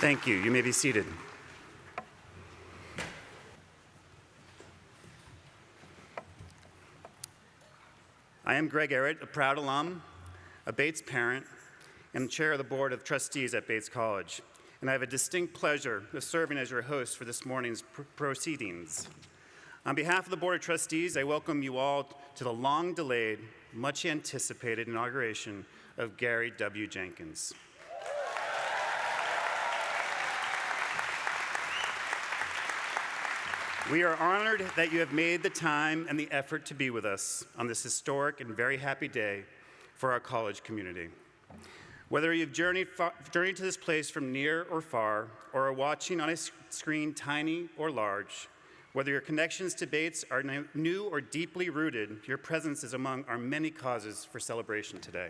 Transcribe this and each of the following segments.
Thank you. You may be seated. I am Greg Garrett, a proud alum, a Bates parent, and chair of the Board of Trustees at Bates College. And I have a distinct pleasure of serving as your host for this morning's proceedings. On behalf of the Board of Trustees, I welcome you all to the long-delayed, much-anticipated inauguration of Garry W. Jenkins. We are honored that you have made the time and the effort to be with us on this historic and very happy day for our college community. Whether you've journeyed to this place from near or far, or are watching on a screen tiny or large, whether your connections to Bates are new or deeply rooted, your presence is among our many causes for celebration today.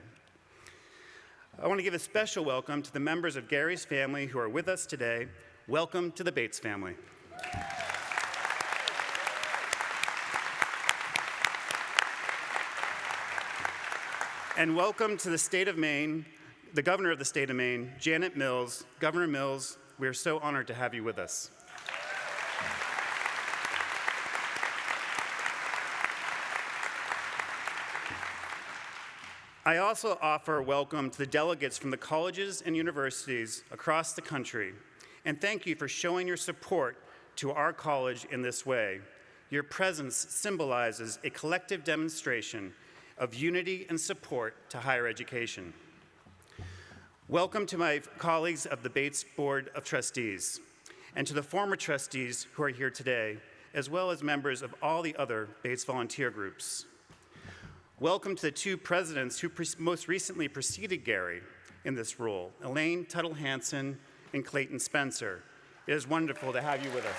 I want to give a special welcome to the members of Garry's family who are with us today. Welcome to the Bates family. And welcome to the state of Maine, the governor of the state of Maine, Janet Mills. Governor Mills, we are so honored to have you with us. I also offer a welcome to the delegates from the colleges and universities across the country, and thank you for showing your support to our college in this way. Your presence symbolizes a collective demonstration of unity and support to higher education. Welcome to my colleagues of the Bates Board of Trustees, and to the former trustees who are here today, as well as members of all the other Bates volunteer groups. Welcome to the two presidents who most recently preceded Garry in this role, Elaine Tuttle Hansen and Clayton Spencer. It is wonderful to have you with us.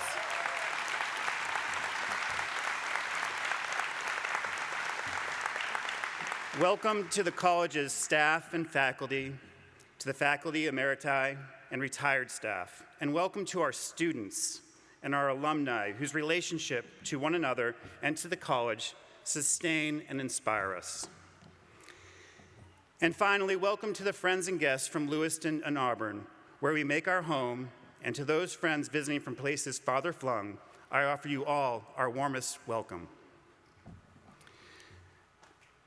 Welcome to the college's staff and faculty, to the faculty, emeriti, and retired staff, and welcome to our students and our alumni whose relationship to one another and to the college sustain and inspire us. And finally, welcome to the friends and guests from Lewiston and Auburn, where we make our home, and to those friends visiting from places farther flung, I offer you all our warmest welcome.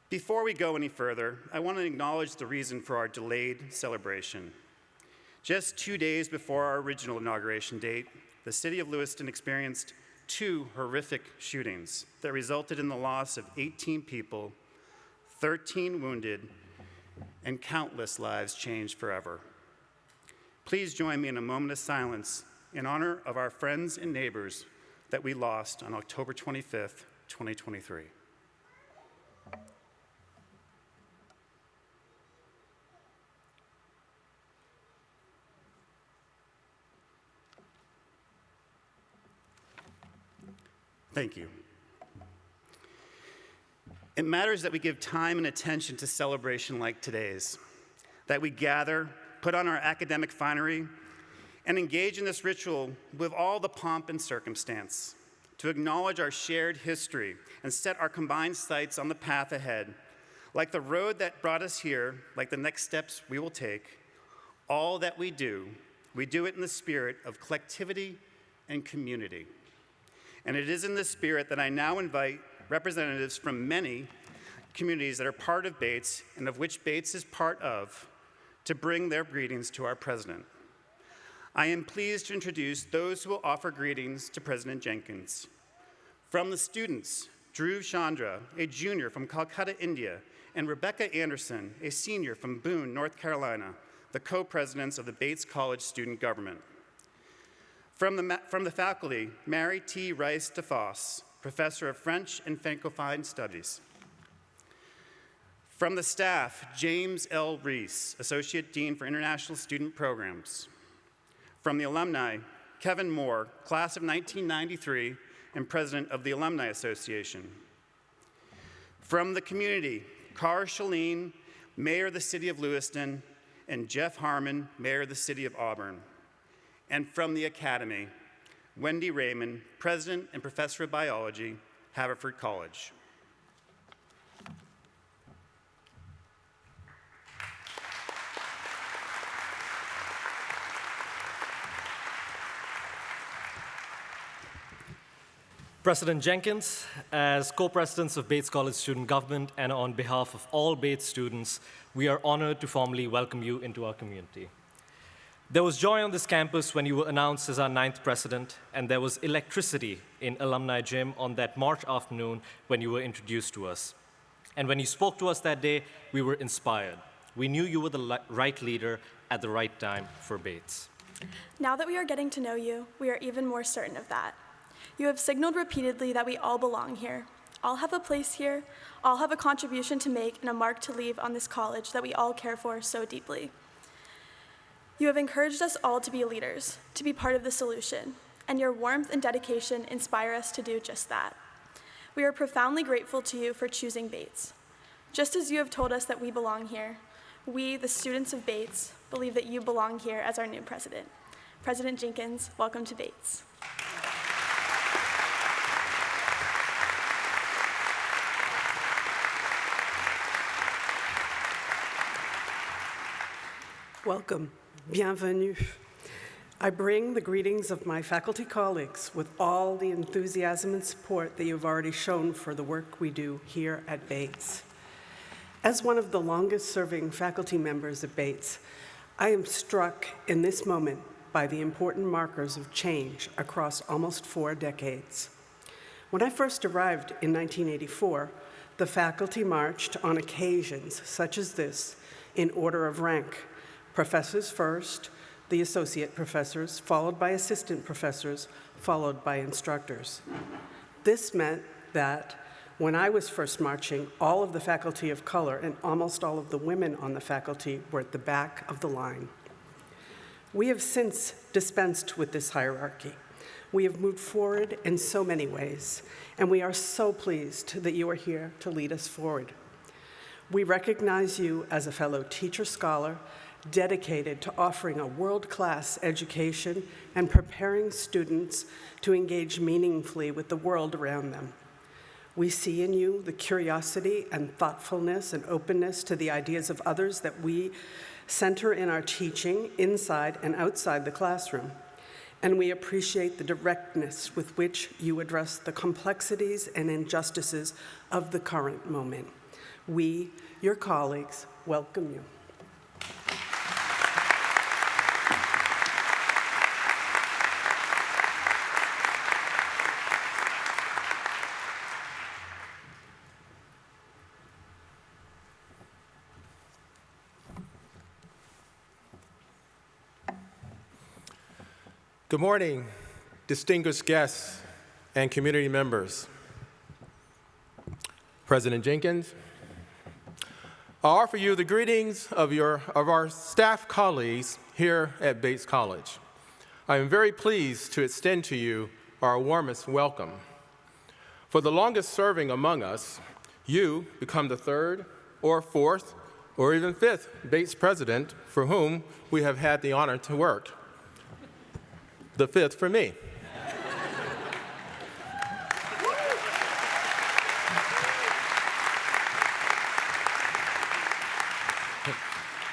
Before we go any further, I want to acknowledge the reason for our delayed celebration. Just 2 days before our original inauguration date, the city of Lewiston experienced 2 horrific shootings that resulted in the loss of 18 people, 13 wounded, and countless lives changed forever. Please join me in a moment of silence in honor of our friends and neighbors that we lost on October 25th, 2023. Thank you. It matters that we give time and attention to celebration like today's, that we gather, put on our academic finery, and engage in this ritual with all the pomp and circumstance, to acknowledge our shared history and set our combined sights on the path ahead. Like the road that brought us here, like the next steps we will take, all that we do it in the spirit of collectivity and community. And it is in this spirit that I now invite representatives from many communities that are part of Bates and of which Bates is part of to bring their greetings to our president. I am pleased to introduce those who will offer greetings to President Jenkins. From the students, Dhruv Chandra, a junior from Calcutta, India, and Rebecca Anderson, a senior from Boone, North Carolina, the co-presidents of the Bates College Student Government. From the faculty, Mary T. Rice DeFoss, Professor of French and Francophone Studies. From the staff, James L. Reese, Associate Dean for International Student Programs. From the alumni, Kevin Moore, Class of 1993 and President of the Alumni Association. From the community, Carr Shalene, Mayor of the City of Lewiston, and Jeff Harmon, Mayor of the City of Auburn. And from the Academy, Wendy Raymond, President and Professor of Biology, Haverford College. President Jenkins, as co-presidents of Bates College Student Government and on behalf of all Bates students, we are honored to formally welcome you into our community. There was joy on this campus when you were announced as our 9th president, and there was electricity in Alumni Gym on that March afternoon when you were introduced to us. And when you spoke to us that day, we were inspired. We knew you were the right leader at the right time for Bates. Now that we are getting to know you, we are even more certain of that. You have signaled repeatedly that we all belong here, all have a place here, all have a contribution to make and a mark to leave on this college that we all care for so deeply. You have encouraged us all to be leaders, to be part of the solution, and your warmth and dedication inspire us to do just that. We are profoundly grateful to you for choosing Bates. Just as you have told us that we belong here, we, the students of Bates, believe that you belong here as our new president. President Jenkins, welcome to Bates. Welcome, bienvenue. I bring the greetings of my faculty colleagues with all the enthusiasm and support that you've already shown for the work we do here at Bates. As one of the longest-serving faculty members at Bates, I am struck in this moment by the important markers of change across almost 4 decades. When I first arrived in 1984, the faculty marched on occasions such as this in order of rank. Professors first, the associate professors, followed by assistant professors, followed by instructors. This meant that when I was first marching, all of the faculty of color and almost all of the women on the faculty were at the back of the line. We have since dispensed with this hierarchy. We have moved forward in so many ways, and we are so pleased that you are here to lead us forward. We recognize you as a fellow teacher-scholar dedicated to offering a world-class education and preparing students to engage meaningfully with the world around them. We see in you the curiosity and thoughtfulness and openness to the ideas of others that we center in our teaching inside and outside the classroom. And we appreciate the directness with which you address the complexities and injustices of the current moment. We, your colleagues, welcome you. Good morning, distinguished guests and community members. President Jenkins, I offer you the greetings of our staff colleagues here at Bates College. I am very pleased to extend to you our warmest welcome. For the longest serving among us, you become the 3rd or 4th or even 5th Bates president for whom we have had the honor to work. The 5th for me.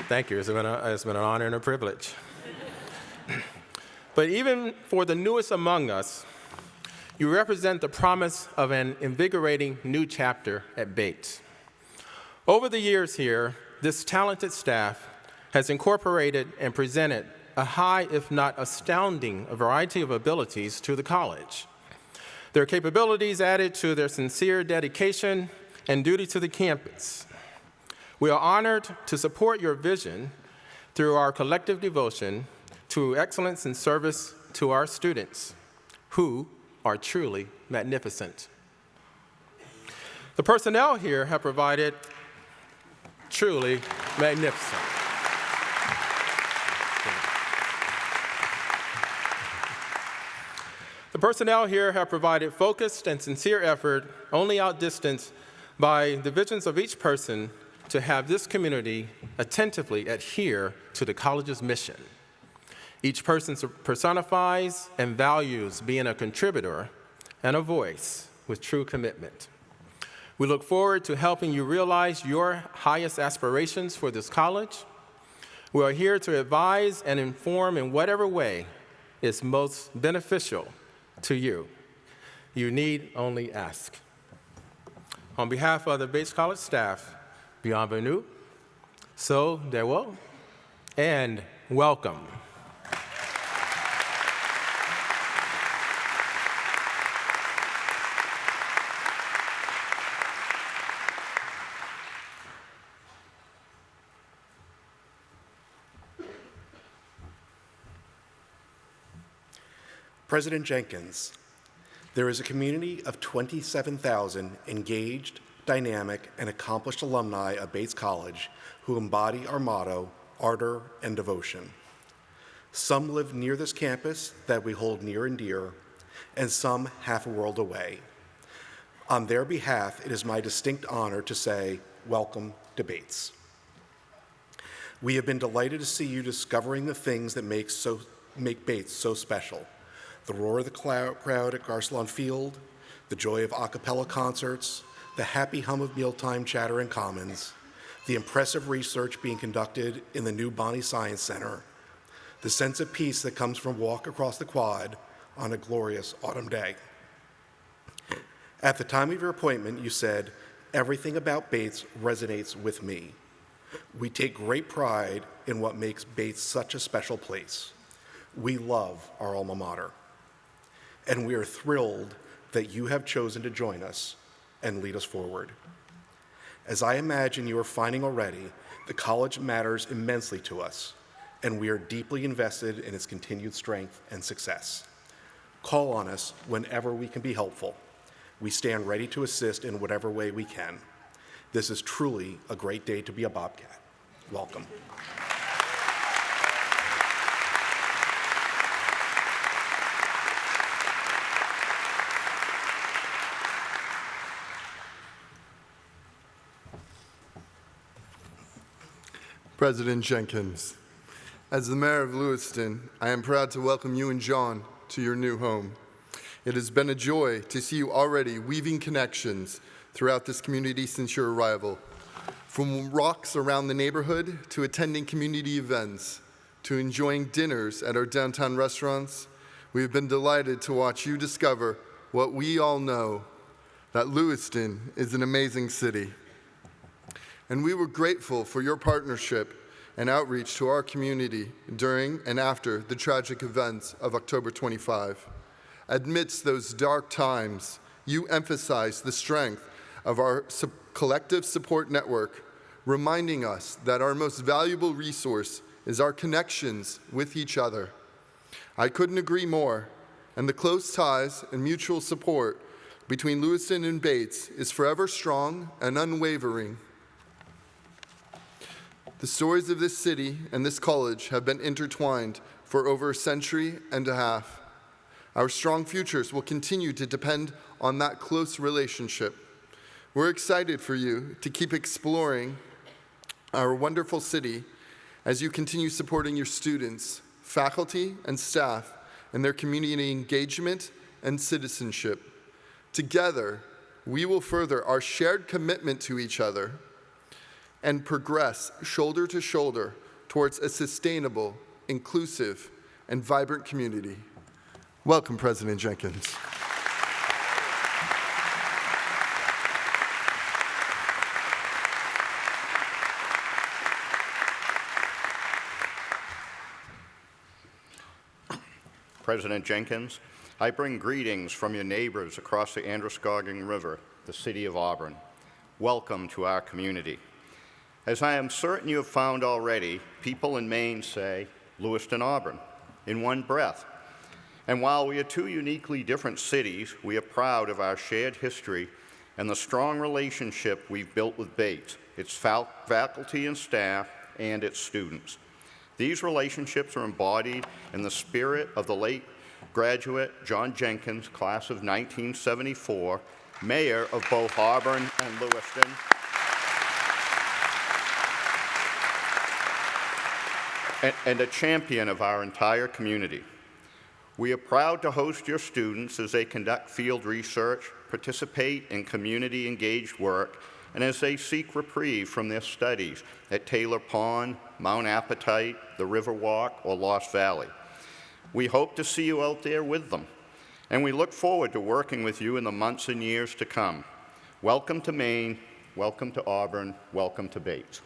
Thank you. It's been an honor and a privilege. But even for the newest among us, you represent the promise of an invigorating new chapter at Bates. Over the years here, this talented staff has incorporated and presented a high, if not astounding, variety of abilities to the college. Their capabilities added to their sincere dedication and duty to the campus. We are honored to support your vision through our collective devotion to excellence and service to our students, who are truly magnificent. The personnel here have provided truly magnificent. The personnel here have provided focused and sincere effort, only outdistanced by the visions of each person to have this community attentively adhere to the college's mission. Each person personifies and values being a contributor and a voice with true commitment. We look forward to helping you realize your highest aspirations for this college. We are here to advise and inform in whatever way is most beneficial to you. You need only ask. On behalf of the Bates College staff, bienvenue, so de wo, and welcome. President Jenkins, there is a community of 27,000 engaged, dynamic, and accomplished alumni of Bates College who embody our motto, ardor and devotion. Some live near this campus that we hold near and dear, and some half a world away. On their behalf, it is my distinct honor to say, welcome to Bates. We have been delighted to see you discovering the things that make Bates so special. The roar of the crowd at Garcelon Field, the joy of a cappella concerts, the happy hum of mealtime chatter in Commons, the impressive research being conducted in the new Bonney Science Center, the sense of peace that comes from walk across the quad on a glorious autumn day. At the time of your appointment, you said, "Everything about Bates resonates with me." We take great pride in what makes Bates such a special place. We love our alma mater. And we are thrilled that you have chosen to join us and lead us forward. As I imagine you are finding already, the college matters immensely to us, and we are deeply invested in its continued strength and success. Call on us whenever we can be helpful. We stand ready to assist in whatever way we can. This is truly a great day to be a Bobcat. Welcome. President Jenkins, as the mayor of Lewiston, I am proud to welcome you and John to your new home. It has been a joy to see you already weaving connections throughout this community since your arrival. From walks around the neighborhood to attending community events to enjoying dinners at our downtown restaurants, we have been delighted to watch you discover what we all know, that Lewiston is an amazing city. And we were grateful for your partnership and outreach to our community during and after the tragic events of October 25. Amidst those dark times, you emphasized the strength of our collective support network, reminding us that our most valuable resource is our connections with each other. I couldn't agree more, and the close ties and mutual support between Lewiston and Bates is forever strong and unwavering. The stories of this city and this college have been intertwined for over a century and a half. Our strong futures will continue to depend on that close relationship. We're excited for you to keep exploring our wonderful city as you continue supporting your students, faculty, and staff in their community engagement and citizenship. Together, we will further our shared commitment to each other and progress shoulder to shoulder towards a sustainable, inclusive, and vibrant community. Welcome, President Jenkins. President Jenkins, I bring greetings from your neighbors across the Androscoggin River, the city of Auburn. Welcome to our community. As I am certain you have found already, people in Maine say Lewiston, Auburn, in one breath. And while we are two uniquely different cities, we are proud of our shared history and the strong relationship we've built with Bates, its faculty and staff, and its students. These relationships are embodied in the spirit of the late graduate John Jenkins, class of 1974, mayor of both Auburn and Lewiston, and a champion of our entire community. We are proud to host your students as they conduct field research, participate in community-engaged work, and as they seek reprieve from their studies at Taylor Pond, Mount Appetite, the Riverwalk, or Lost Valley. We hope to see you out there with them. and we look forward to working with you in the months and years to come. Welcome to Maine, welcome to Auburn, welcome to Bates.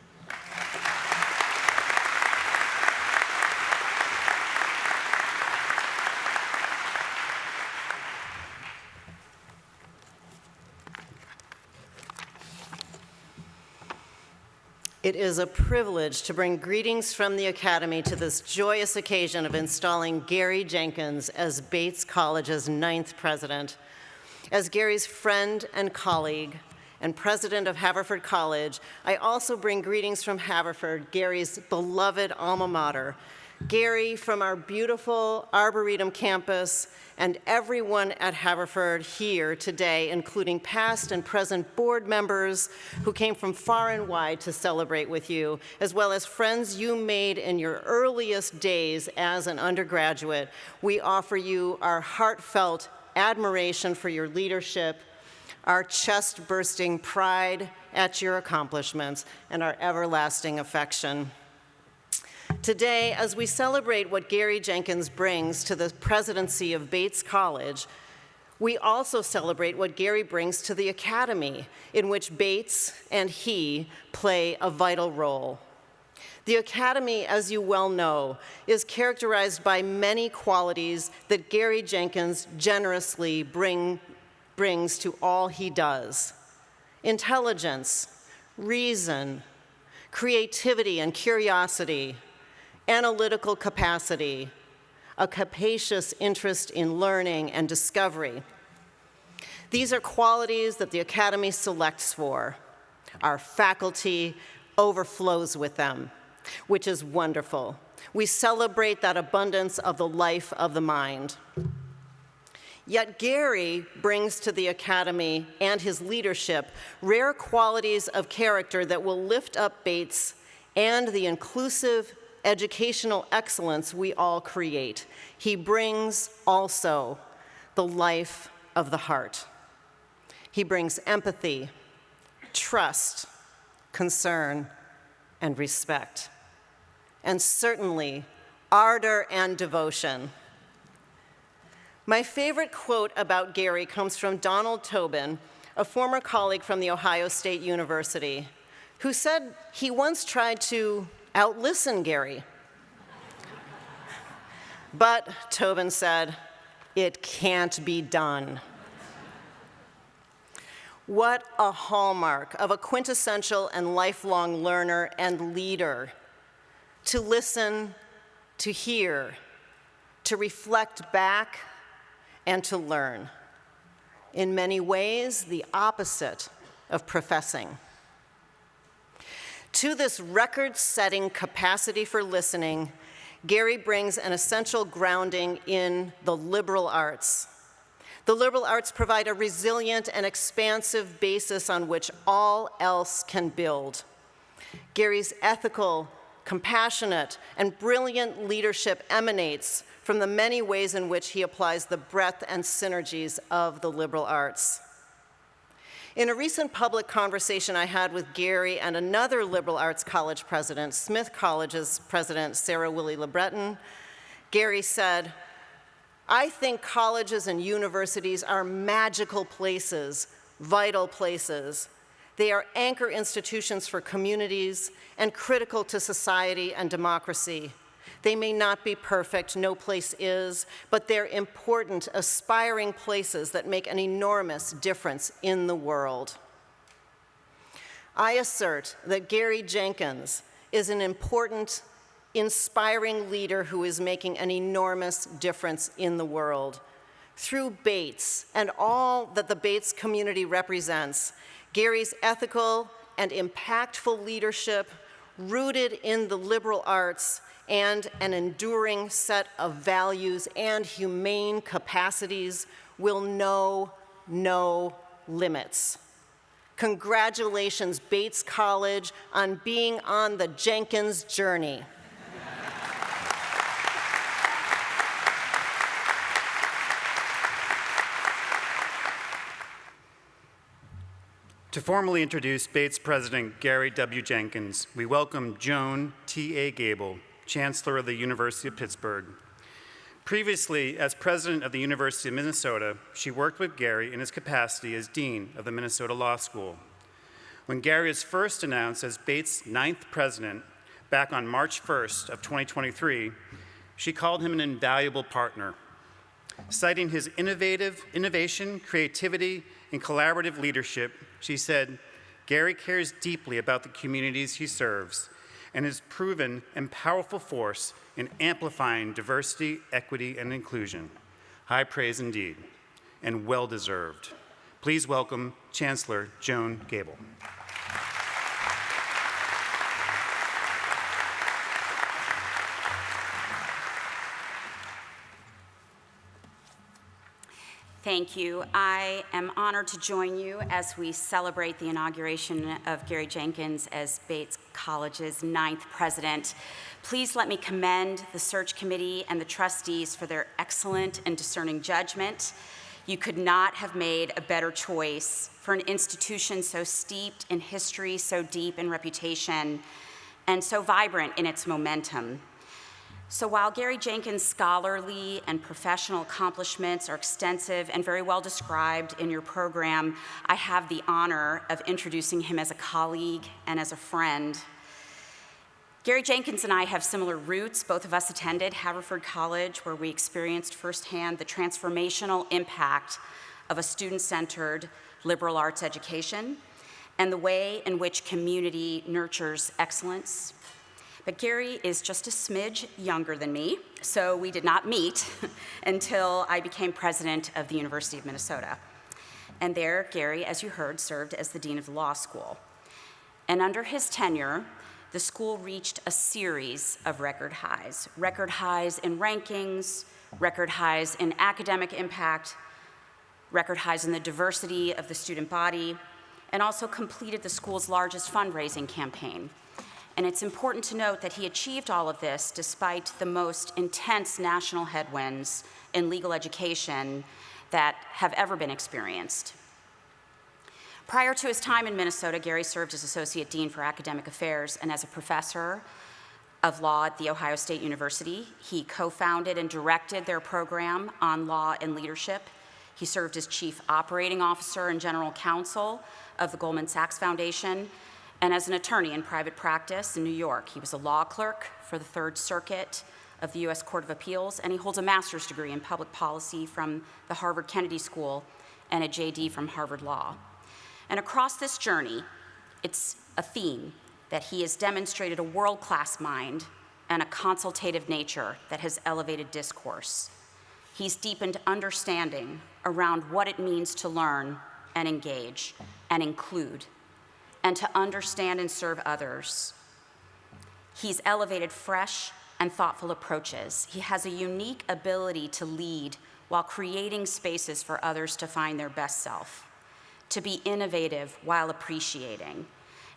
It is a privilege to bring greetings from the Academy to this joyous occasion of installing Garry Jenkins as Bates College's 9th president. As Garry's friend and colleague and president of Haverford College, I also bring greetings from Haverford, Garry's beloved alma mater. Garry, from our beautiful Arboretum campus, and everyone at Haverford here today, including past and present board members who came from far and wide to celebrate with you, as well as friends you made in your earliest days as an undergraduate, we offer you our heartfelt admiration for your leadership, our chest-bursting pride at your accomplishments, and our everlasting affection. Today, as we celebrate what Garry Jenkins brings to the presidency of Bates College, we also celebrate what Garry brings to the Academy, in which Bates and he play a vital role. The Academy, as you well know, is characterized by many qualities that Garry Jenkins generously brings to all he does: intelligence, reason, creativity and curiosity, analytical capacity, a capacious interest in learning and discovery. These are qualities that the Academy selects for. Our faculty overflows with them, which is wonderful. We celebrate that abundance of the life of the mind. Yet Garry brings to the Academy and his leadership rare qualities of character that will lift up Bates and the inclusive educational excellence we all create. He brings also the life of the heart. He brings empathy, trust, concern, and respect, and certainly ardor and devotion. My favorite quote about Garry comes from Donald Tobin, a former colleague from The Ohio State University, who said he once tried to outlisten Garry. But, Tobin said, it can't be done. What a hallmark of a quintessential and lifelong learner and leader: to listen, to hear, to reflect back, and to learn. In many ways, the opposite of professing. To this record-setting capacity for listening, Garry brings an essential grounding in the liberal arts. The liberal arts provide a resilient and expansive basis on which all else can build. Garry's ethical, compassionate, and brilliant leadership emanates from the many ways in which he applies the breadth and synergies of the liberal arts. In a recent public conversation I had with Garry and another liberal arts college president, Smith College's president, Sarah Willie LeBreton, Garry said, "I think colleges and universities are magical places, vital places. They are anchor institutions for communities and critical to society and democracy. They may not be perfect, no place is, but they're important, aspiring places that make an enormous difference in the world." I assert that Garry Jenkins is an important, inspiring leader who is making an enormous difference in the world. Through Bates and all that the Bates community represents, Garry's ethical and impactful leadership, rooted in the liberal arts, and an enduring set of values and humane capacities will know no limits. Congratulations, Bates College, on being on the Jenkins journey. To formally introduce Bates President Garry W. Jenkins, we welcome Joan T.A. Gable, Chancellor of the University of Pittsburgh. Previously, as president of the University of Minnesota, she worked with Garry in his capacity as dean of the Minnesota Law School. When Garry was first announced as Bates' 9th president back on March 1st of 2023, she called him an invaluable partner, citing his innovation, creativity, and collaborative leadership. She said, "Garry cares deeply about the communities he serves and has proven a powerful force in amplifying diversity, equity, and inclusion." High praise indeed, and well-deserved. Please welcome Chancellor Joan Gable. Thank you. I am honored to join you as we celebrate the inauguration of Garry Jenkins as Bates College's 9th president. Please let me commend the search committee and the trustees for their excellent and discerning judgment. You could not have made a better choice for an institution so steeped in history, so deep in reputation, and so vibrant in its momentum. So while Garry Jenkins' scholarly and professional accomplishments are extensive and very well described in your program, I have the honor of introducing him as a colleague and as a friend. Garry Jenkins and I have similar roots. Both of us attended Haverford College, where we experienced firsthand the transformational impact of a student-centered liberal arts education and the way in which community nurtures excellence. But Garry is just a smidge younger than me, so we did not meet until I became president of the University of Minnesota. And there, Garry, as you heard, served as the dean of the law school. And under his tenure, the school reached a series of record highs in rankings, record highs in academic impact, record highs in the diversity of the student body, and also completed the school's largest fundraising campaign. And it's important to note that he achieved all of this despite the most intense national headwinds in legal education that have ever been experienced. Prior to his time in Minnesota, Garry served as Associate Dean for Academic Affairs and as a professor of law at The Ohio State University. He co-founded and directed their program on law and leadership. He served as Chief Operating Officer and General Counsel of the Goldman Sachs Foundation, and as an attorney in private practice in New York. He was a law clerk for the Third Circuit of the U.S. Court of Appeals, and he holds a master's degree in public policy from the Harvard Kennedy School and a JD from Harvard Law. And across this journey, it's a theme that he has demonstrated a world-class mind and a consultative nature that has elevated discourse. He's deepened understanding around what it means to learn and engage and include, and to understand and serve others. He's elevated fresh and thoughtful approaches. He has a unique ability to lead while creating spaces for others to find their best self, to be innovative while appreciating.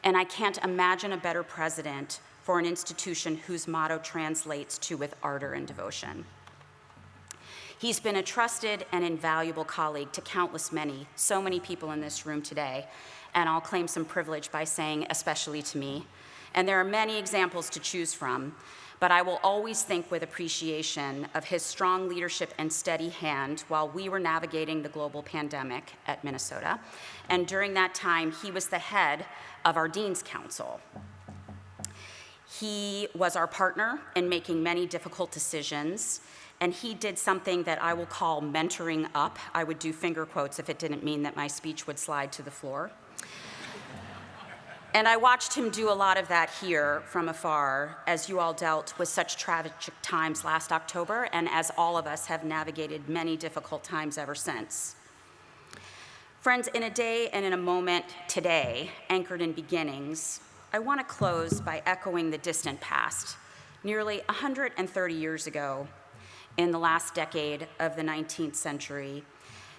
And I can't imagine a better president for an institution whose motto translates to with ardor and devotion. He's been a trusted and invaluable colleague to countless so many people in this room today, and I'll claim some privilege by saying especially to me. And there are many examples to choose from, but I will always think with appreciation of his strong leadership and steady hand while we were navigating the global pandemic at Minnesota. And during that time, he was the head of our Dean's Council. He was our partner in making many difficult decisions, and he did something that I will call mentoring up. I would do finger quotes if it didn't mean that my speech would slide to the floor. And I watched him do a lot of that here from afar as you all dealt with such tragic times last October, and as all of us have navigated many difficult times ever since. Friends, in a day and in a moment today, anchored in beginnings, I want to close by echoing the distant past. Nearly 130 years ago, in the last decade of the 19th century,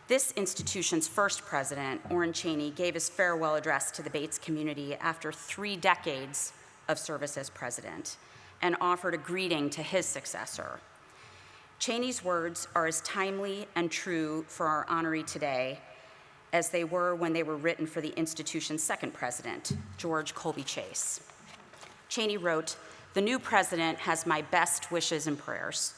this institution's first president, Orrin Cheney, gave his farewell address to the Bates community after 3 decades of service as president and offered a greeting to his successor. Cheney's words are as timely and true for our honoree today as they were when they were written for the institution's second president, George Colby Chase. Cheney wrote, "The new president has my best wishes and prayers.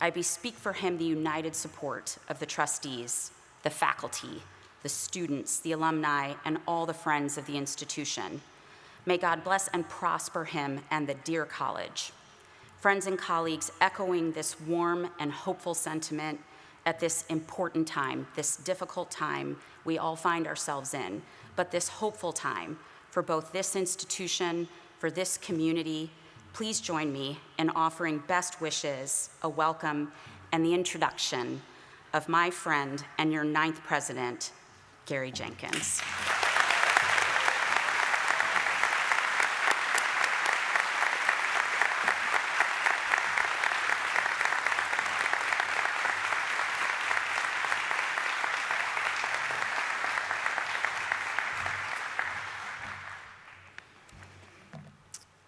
I bespeak for him the united support of the trustees, the faculty, the students, the alumni, and all the friends of the institution. May God bless and prosper him and the dear college. Friends and colleagues, echoing this warm and hopeful sentiment at this important time, this difficult time we all find ourselves in, but this hopeful time for both this institution, for this community, please join me in offering best wishes, a welcome, and the introduction of my friend and your 9th president, Garry Jenkins.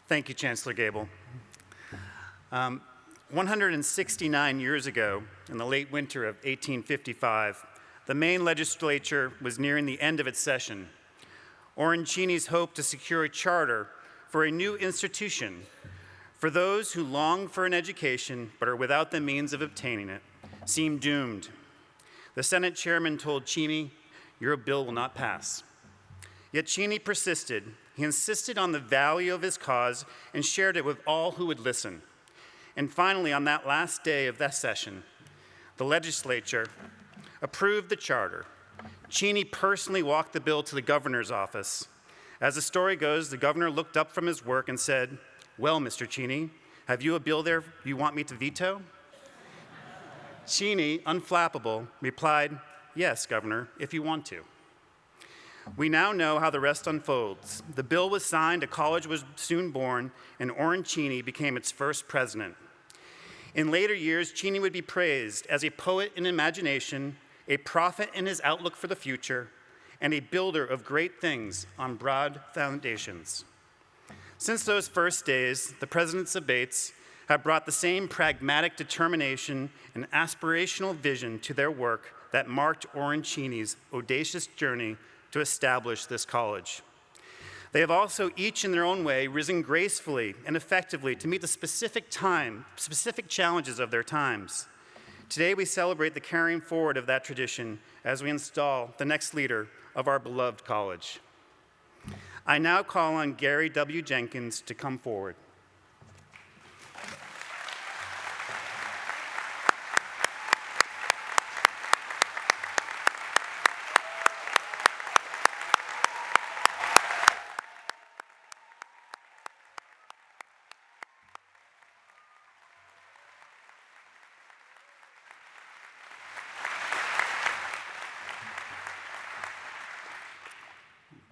Thank you, Chancellor Gable. 169 years ago, in the late winter of 1855, the Maine legislature was nearing the end of its session. Orrin Cheney's hope to secure a charter for a new institution for those who long for an education but are without the means of obtaining it seemed doomed. The Senate chairman told Cheney, "Your bill will not pass." Yet Cheney persisted. He insisted on the value of his cause and shared it with all who would listen. And finally, on that last day of that session, the legislature approved the charter. Cheney personally walked the bill to the governor's office. As the story goes, the governor looked up from his work and said, "Well, Mr. Cheney, have you a bill there you want me to veto?" Cheney, unflappable, replied, "Yes, Governor, if you want to." We now know how the rest unfolds. The bill was signed, a college was soon born, and Orrin Cheney became its first president. In later years, Cheney would be praised as a poet in imagination, a prophet in his outlook for the future, and a builder of great things on broad foundations. Since those first days, the presidents of Bates have brought the same pragmatic determination and aspirational vision to their work that marked Orrin Cheney's audacious journey to establish this college. They have also, each in their own way, risen gracefully and effectively to meet the specific challenges of their times. Today, we celebrate the carrying forward of that tradition as we install the next leader of our beloved college. I now call on Garry W. Jenkins to come forward.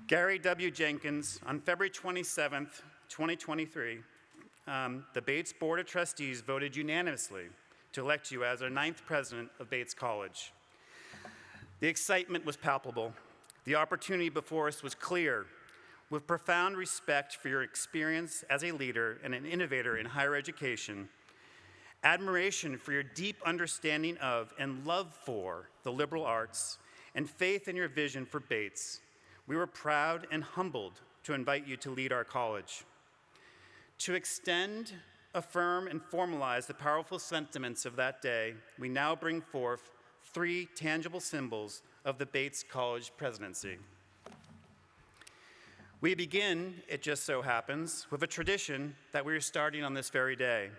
Garry W. Jenkins, on February 27th, 2023, the Bates Board of Trustees voted unanimously to elect you as our 9th president of Bates College. The excitement was palpable. The opportunity before us was clear. With profound respect for your experience as a leader and an innovator in higher education, admiration for your deep understanding of and love for the liberal arts, and faith in your vision for Bates, we were proud and humbled to invite you to lead our college. To extend, affirm, and formalize the powerful sentiments of that day, we now bring forth 3 tangible symbols of the Bates College presidency. We begin, it just so happens, with a tradition that we are starting on this very day.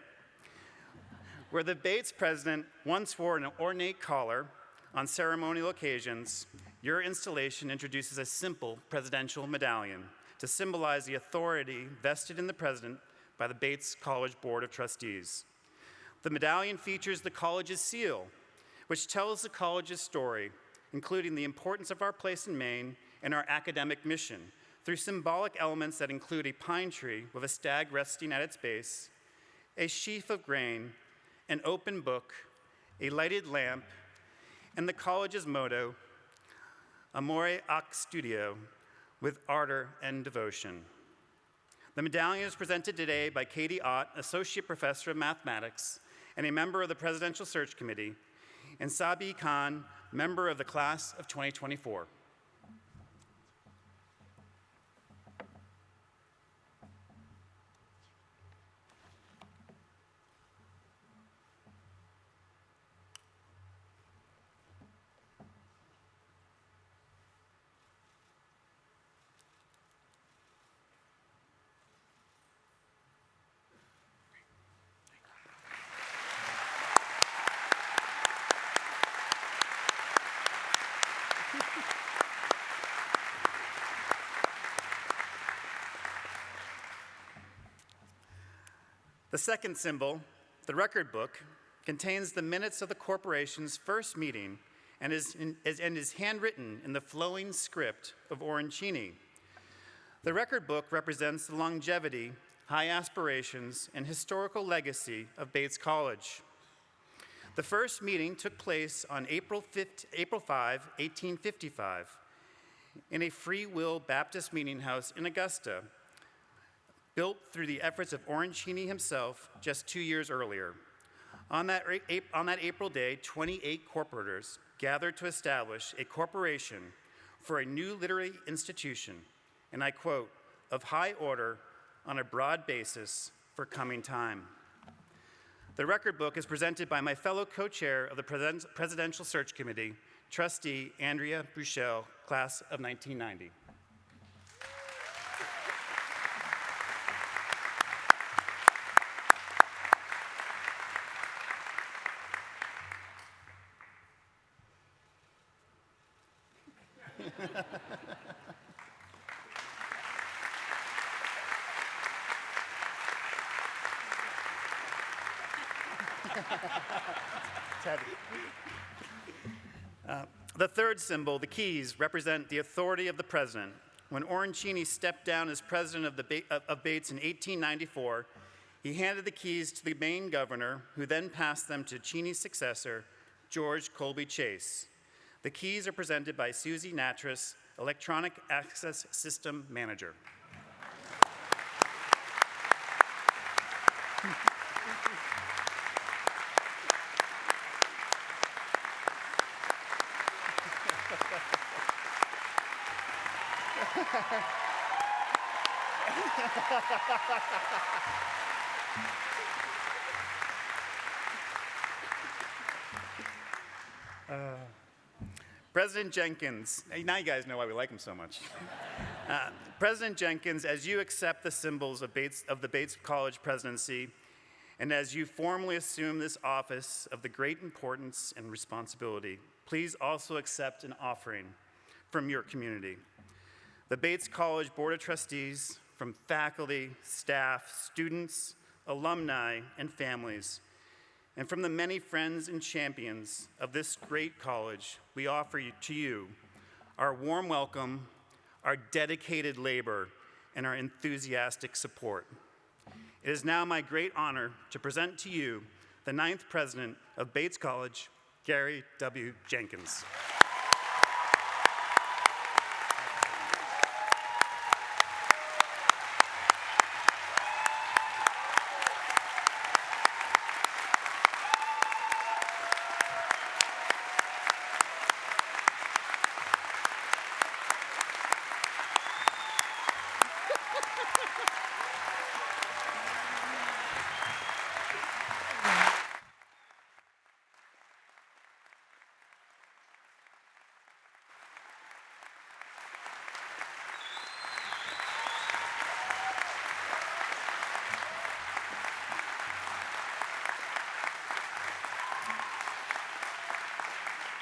Where the Bates president once wore an ornate collar on ceremonial occasions, your installation introduces a simple presidential medallion to symbolize the authority vested in the president by the Bates College Board of Trustees. The medallion features the college's seal, which tells the college's story, including the importance of our place in Maine and our academic mission, through symbolic elements that include a pine tree with a stag resting at its base, a sheaf of grain, an open book, a lighted lamp, and the college's motto, Amore ac Studio, with ardor and devotion. The medallion is presented today by Katie Ott, Associate Professor of Mathematics and a member of the Presidential Search Committee, and Sabi Khan, member of the class of 2024. The second symbol, the record book, contains the minutes of the corporation's first meeting and is handwritten in the flowing script of Orancini. The record book represents the longevity, high aspirations, and historical legacy of Bates College. The first meeting took place on April 5, 1855, in a Free Will Baptist meeting house in Augusta, built through the efforts of Orancini himself just 2 years earlier. On that April day, 28 corporators gathered to establish a corporation for a new literary institution, and I quote, of high order on a broad basis for coming time. The record book is presented by my fellow co-chair of the Presidential Search Committee, Trustee Andrea Buchel, class of 1990. The third symbol, the keys, represent the authority of the president. When Orancini stepped down as president of Bates in 1894, he handed the keys to the Maine governor, who then passed them to Cheney's successor, George Colby Chase. The keys are presented by Susie Natras, Electronic Access System Manager. President Jenkins, now you guys know why we like him so much. President Jenkins, as you accept the symbols of the Bates College presidency, and as you formally assume this office of the great importance and responsibility, please also accept an offering from your community. The Bates College Board of Trustees, from faculty, staff, students, alumni, and families, and from the many friends and champions of this great college, we offer to you our warm welcome, our dedicated labor, and our enthusiastic support. It is now my great honor to present to you the 9th president of Bates College, Garry W. Jenkins.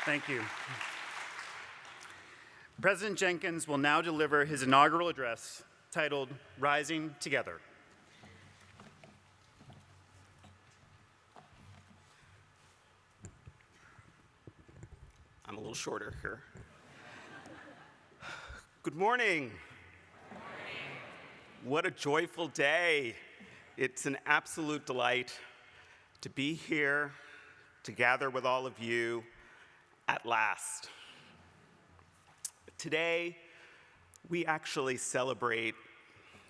Thank you. President Jenkins will now deliver his inaugural address titled Rising Together. I'm a little shorter here. Good morning. What a joyful day. It's an absolute delight to be here, to gather with all of you at last. Today, we actually celebrate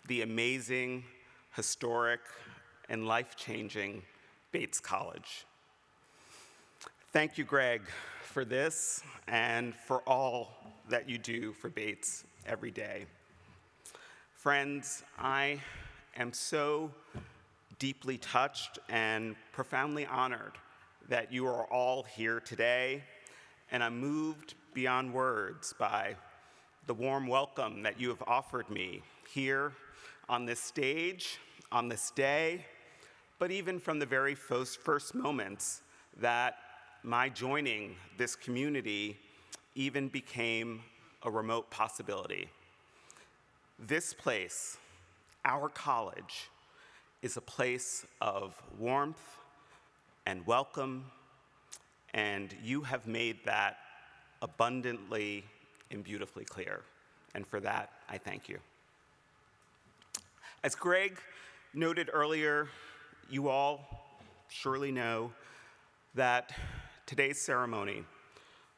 the amazing, historic, and life-changing Bates College. Thank you, Greg, for this and for all that you do for Bates every day. Friends, I am so deeply touched and profoundly honored that you are all here today, and I'm moved beyond words by the warm welcome that you have offered me here on this stage, on this day, but even from the very first moments that my joining this community even became a remote possibility. This place, our college, is a place of warmth and welcome, and you have made that abundantly and beautifully clear. And for that, I thank you. As Greg noted earlier, you all surely know that today's ceremony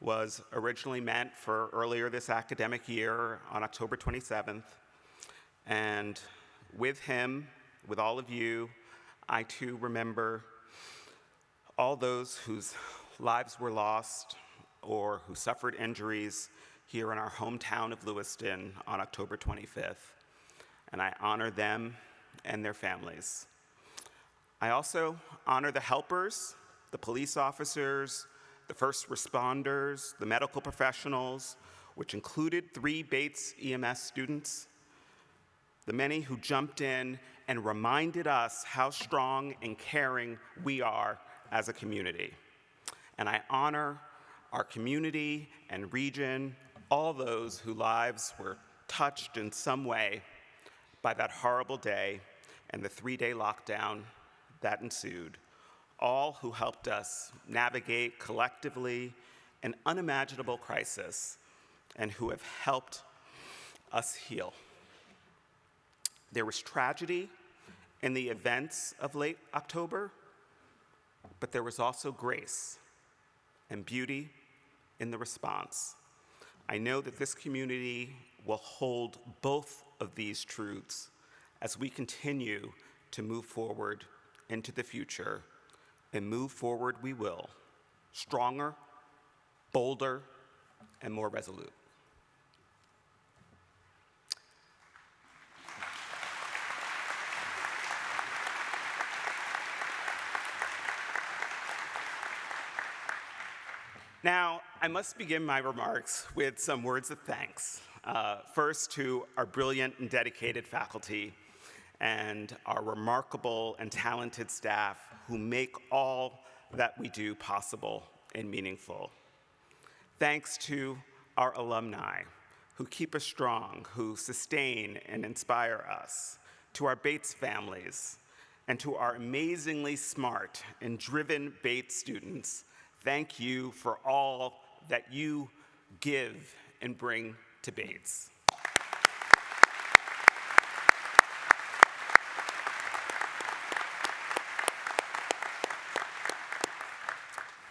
was originally meant for earlier this academic year on October 27th. And with him, with all of you, I too remember all those whose lives were lost or who suffered injuries here in our hometown of Lewiston on October 25th. And I honor them and their families. I also honor the helpers, the police officers, the first responders, the medical professionals, which included 3 Bates EMS students, the many who jumped in and reminded us how strong and caring we are as a community. And I honor our community and region, all those whose lives were touched in some way by that horrible day and the 3-day lockdown that ensued, all who helped us navigate collectively an unimaginable crisis and who have helped us heal. There was tragedy in the events of late October, but there was also grace and beauty in the response. I know that this community will hold both of these truths as we continue to move forward into the future, and move forward we will, stronger, bolder, and more resolute. Now, I must begin my remarks with some words of thanks. First, to our brilliant and dedicated faculty and our remarkable and talented staff who make all that we do possible and meaningful. Thanks to our alumni who keep us strong, who sustain and inspire us, to our Bates families, and to our amazingly smart and driven Bates students. Thank you for all that you give and bring to Bates.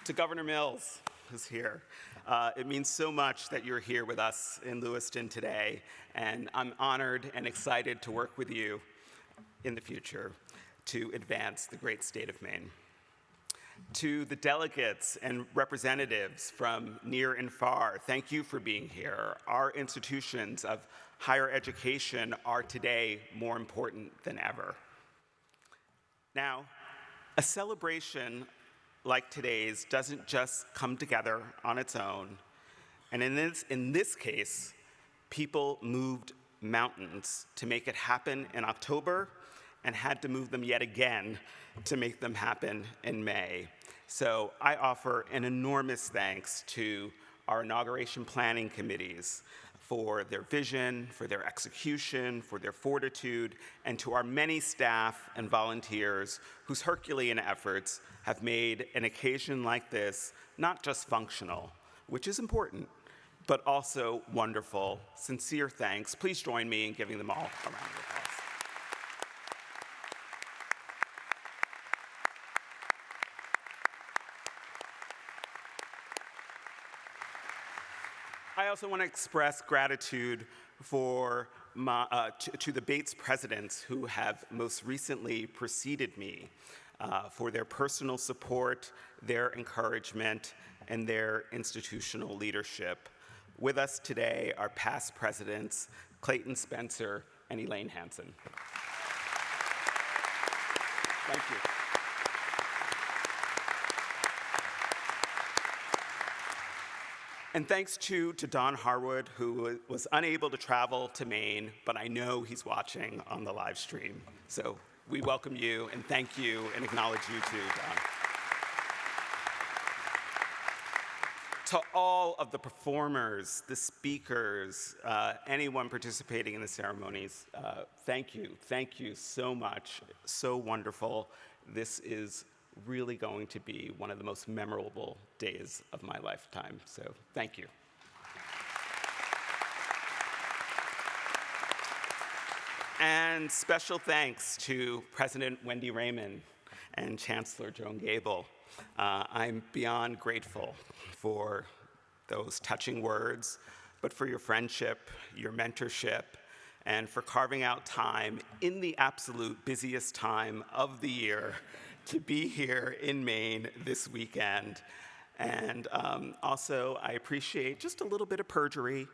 To Governor Mills, who's here, it means so much that you're here with us in Lewiston today, and I'm honored and excited to work with you in the future to advance the great state of Maine. To the delegates and representatives from near and far, thank you for being here. Our institutions of higher education are today more important than ever. Now, a celebration like today's doesn't just come together on its own. And in this case, people moved mountains to make it happen in October and had to move them yet again to make them happen in May. So I offer an enormous thanks to our inauguration planning committees for their vision, for their execution, for their fortitude, and to our many staff and volunteers whose Herculean efforts have made an occasion like this not just functional, which is important, but also wonderful. Sincere thanks. Please join me in giving them all a round of applause. I also want to express gratitude to the Bates presidents who have most recently preceded me for their personal support, their encouragement, and their institutional leadership. With us today are past presidents Clayton Spencer and Elaine Hansen. Thank you. And thanks to Don Harwood, who was unable to travel to Maine, but I know he's watching on the live stream. So we welcome you and thank you and acknowledge you too, Don. to all of the performers, the speakers, anyone participating in the ceremonies, thank you so much, so wonderful. This is really going to be one of the most memorable days of my lifetime, so thank you. And special thanks to President Wendy Raymond and Chancellor Joan Gable. I'm beyond grateful for those touching words, but for your friendship, your mentorship, and for carving out time in the absolute busiest time of the year to be here in Maine this weekend. And also, I appreciate just a little bit of perjury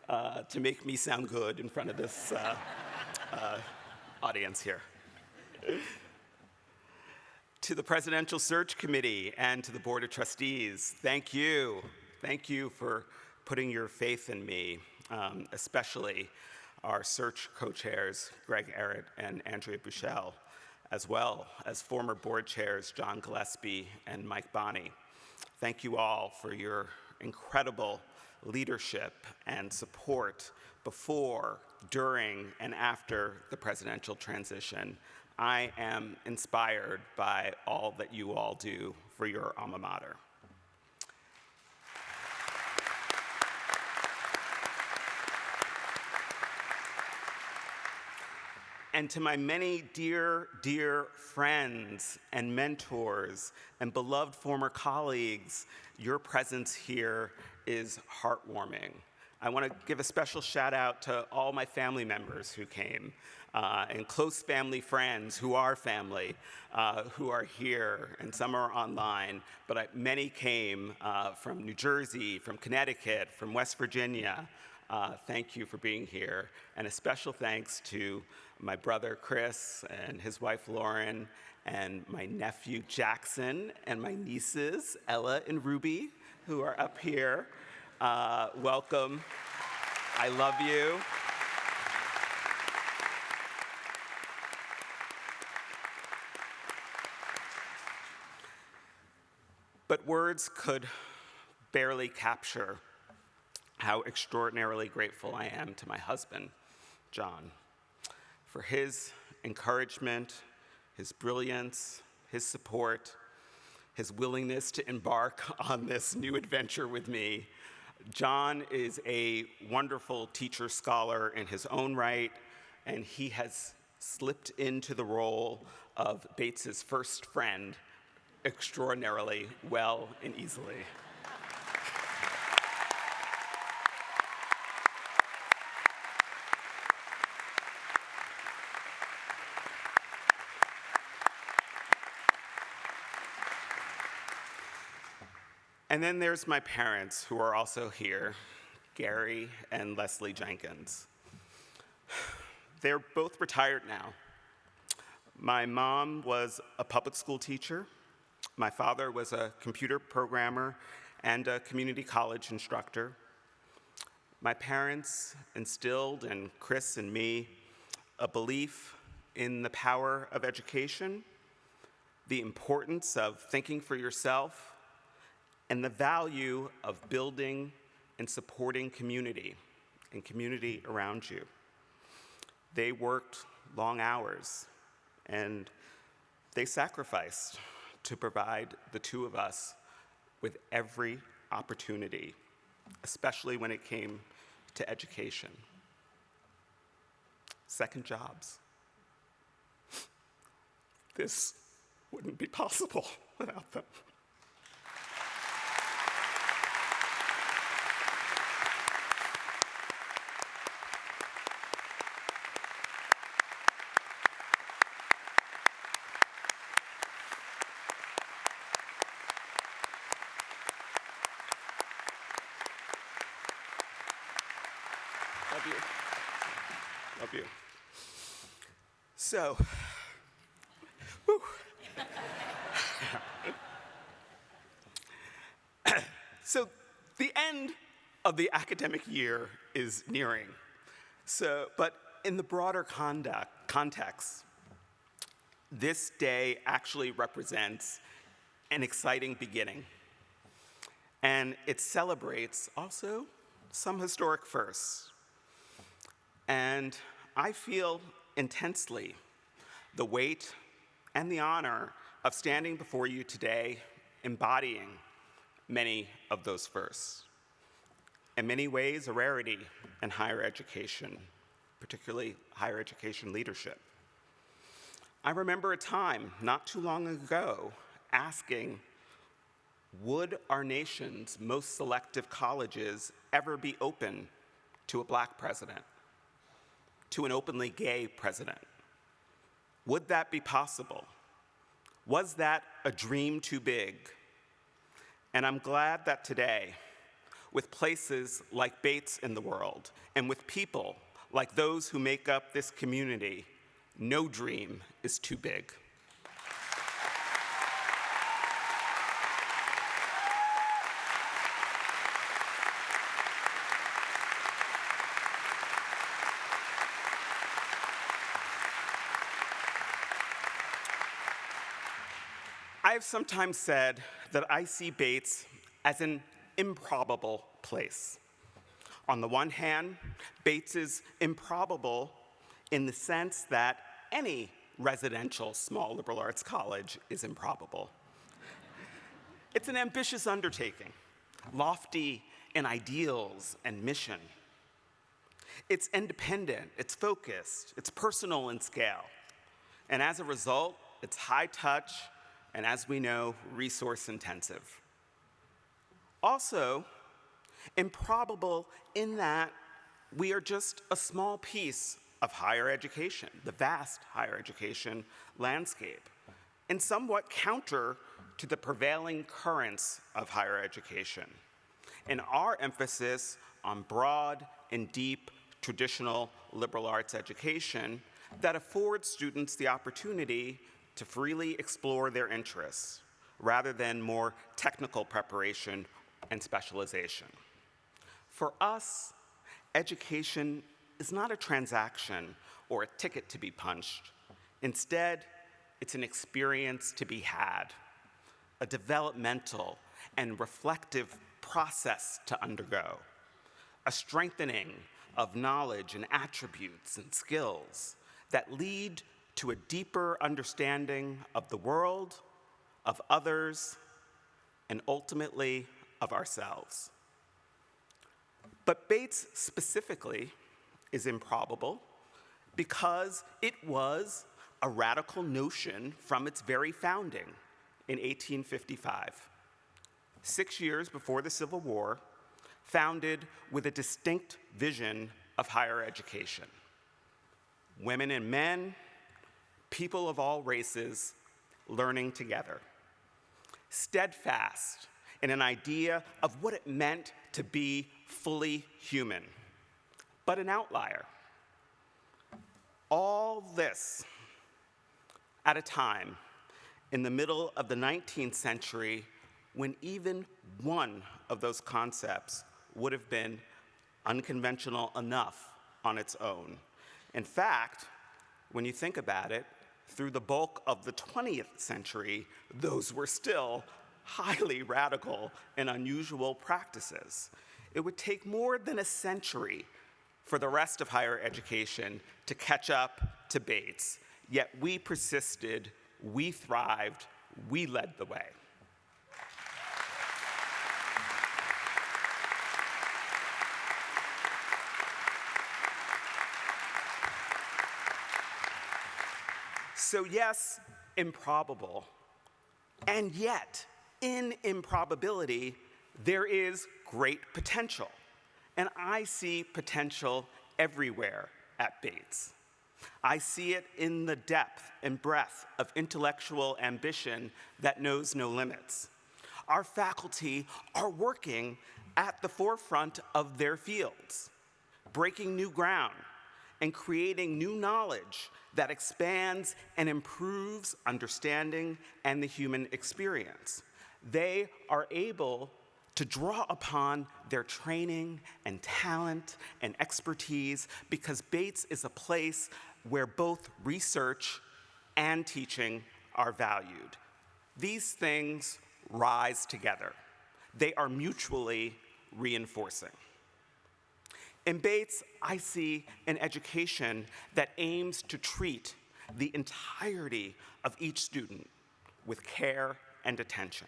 to make me sound good in front of this audience here. To the Presidential Search Committee and to the Board of Trustees, thank you. Thank you for putting your faith in me, especially our search co-chairs, Greg Arrett and Andrea Bushell, as well as former board chairs, John Gillespie and Mike Bonney. Thank you all for your incredible leadership and support before, during, and after the presidential transition. I am inspired by all that you all do for your alma mater. And to my many dear, dear friends and mentors and beloved former colleagues, your presence here is heartwarming. I want to give a special shout out to all my family members who came, and close family friends who are family, who are here, and some are online, but many came from New Jersey, from Connecticut, from West Virginia. Thank you for being here. And a special thanks to my brother Chris and his wife Lauren, and my nephew Jackson, and my nieces Ella and Ruby, who are up here. Welcome. I love you. But words could barely capture how extraordinarily grateful I am to my husband, John, for his encouragement, his brilliance, his support, his willingness to embark on this new adventure with me. John is a wonderful teacher scholar in his own right, and he has slipped into the role of Bates's first friend extraordinarily well and easily. And then there's my parents, who are also here, Garry and Leslie Jenkins. They're both retired now. My mom was a public school teacher. My father was a computer programmer and a community college instructor. My parents instilled in Chris and me a belief in the power of education, the importance of thinking for yourself, and the value of building and supporting community and community around you. They worked long hours, and they sacrificed to provide the two of us with every opportunity, especially when it came to education. Second jobs. This wouldn't be possible without them. Love you. Love you. So, whew. So the end of the academic year is nearing. But in the broader context, this day actually represents an exciting beginning. and it celebrates also some historic firsts. And I feel intensely the weight and the honor of standing before you today embodying many of those firsts. In many ways, a rarity in higher education, particularly higher education leadership. I remember a time not too long ago asking, would our nation's most selective colleges ever be open to a black president, to an openly gay president? Would that be possible? Was that a dream too big? And I'm glad that today, with places like Bates in the world, and with people like those who make up this community, no dream is too big. I have sometimes said that I see Bates as an improbable place. On the one hand, Bates is improbable in the sense that any residential small liberal arts college is improbable. It's an ambitious undertaking, lofty in ideals and mission. It's independent, it's focused, it's personal in scale. And as a result, it's high touch, and as we know, resource intensive. Also, improbable in that we are just a small piece of higher education, the vast higher education landscape, and somewhat counter to the prevailing currents of higher education, and our emphasis on broad and deep traditional liberal arts education that affords students the opportunity to freely explore their interests, rather than more technical preparation and specialization. For us, education is not a transaction or a ticket to be punched. Instead, it's an experience to be had, a developmental and reflective process to undergo, a strengthening of knowledge and attributes and skills that lead to a deeper understanding of the world, of others, and ultimately of ourselves. But Bates specifically is improbable because it was a radical notion from its very founding in 1855, 6 years before the Civil War, founded with a distinct vision of higher education. Women and men, people of all races, learning together. Steadfast in an idea of what it meant to be fully human, but an outlier. All this at a time in the middle of the 19th century when even one of those concepts would have been unconventional enough on its own. In fact, when you think about it, through the bulk of the 20th century, those were still highly radical and unusual practices. It would take more than a century for the rest of higher education to catch up to Bates, yet we persisted, we thrived, we led the way. So yes, improbable, and yet in improbability, there is great potential. And I see potential everywhere at Bates. I see it in the depth and breadth of intellectual ambition that knows no limits. Our faculty are working at the forefront of their fields, breaking new ground and creating new knowledge that expands and improves understanding and the human experience. They are able to draw upon their training and talent and expertise because Bates is a place where both research and teaching are valued. These things rise together. They are mutually reinforcing. In Bates, I see an education that aims to treat the entirety of each student with care and attention.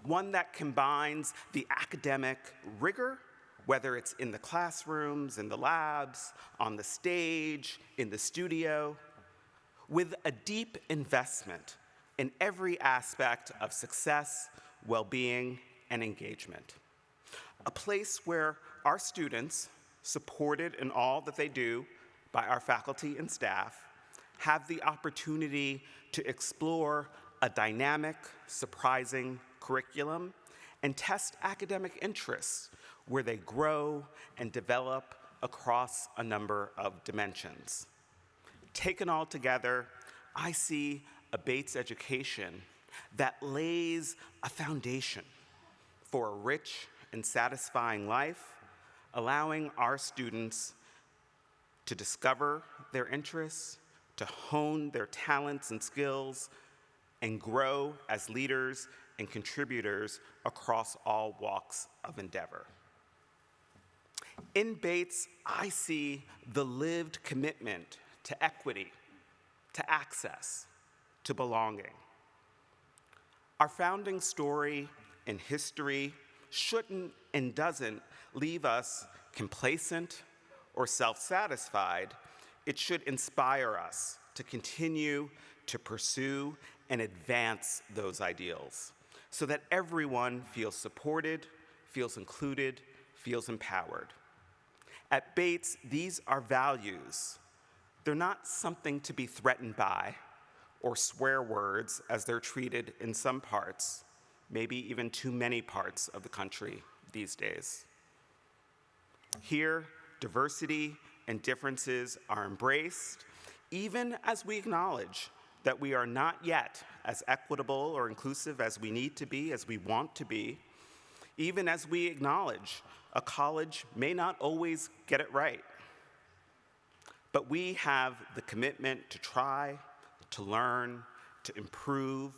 One that combines the academic rigor, whether it's in the classrooms, in the labs, on the stage, in the studio, with a deep investment in every aspect of success, well-being, and engagement. A place where our students, supported in all that they do by our faculty and staff, have the opportunity to explore a dynamic, surprising curriculum and test academic interests where they grow and develop across a number of dimensions. Taken all together, I see a Bates education that lays a foundation for a rich and satisfying life, allowing our students to discover their interests, to hone their talents and skills, and grow as leaders and contributors across all walks of endeavor. In Bates, I see the lived commitment to equity, to access, to belonging. Our founding story and history shouldn't and doesn't leave us complacent or self-satisfied. It should inspire us to continue to pursue and advance those ideals so that everyone feels supported, feels included, feels empowered. At Bates, these are values. They're not something to be threatened by or swear words as they're treated in some parts, maybe even too many parts of the country these days. Here, diversity and differences are embraced, even as we acknowledge that we are not yet as equitable or inclusive as we need to be, as we want to be, even as we acknowledge a college may not always get it right. But we have the commitment to try, to learn, to improve,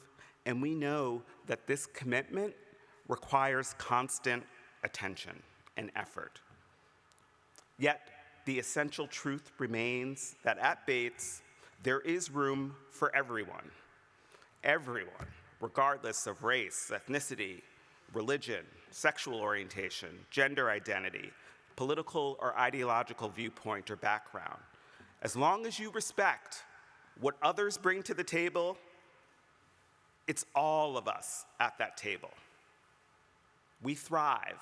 and we know that this commitment requires constant attention and effort. Yet, the essential truth remains that at Bates, there is room for everyone, regardless of race, ethnicity, religion, sexual orientation, gender identity, political or ideological viewpoint or background. As long as you respect what others bring to the table, it's all of us at that table. We thrive,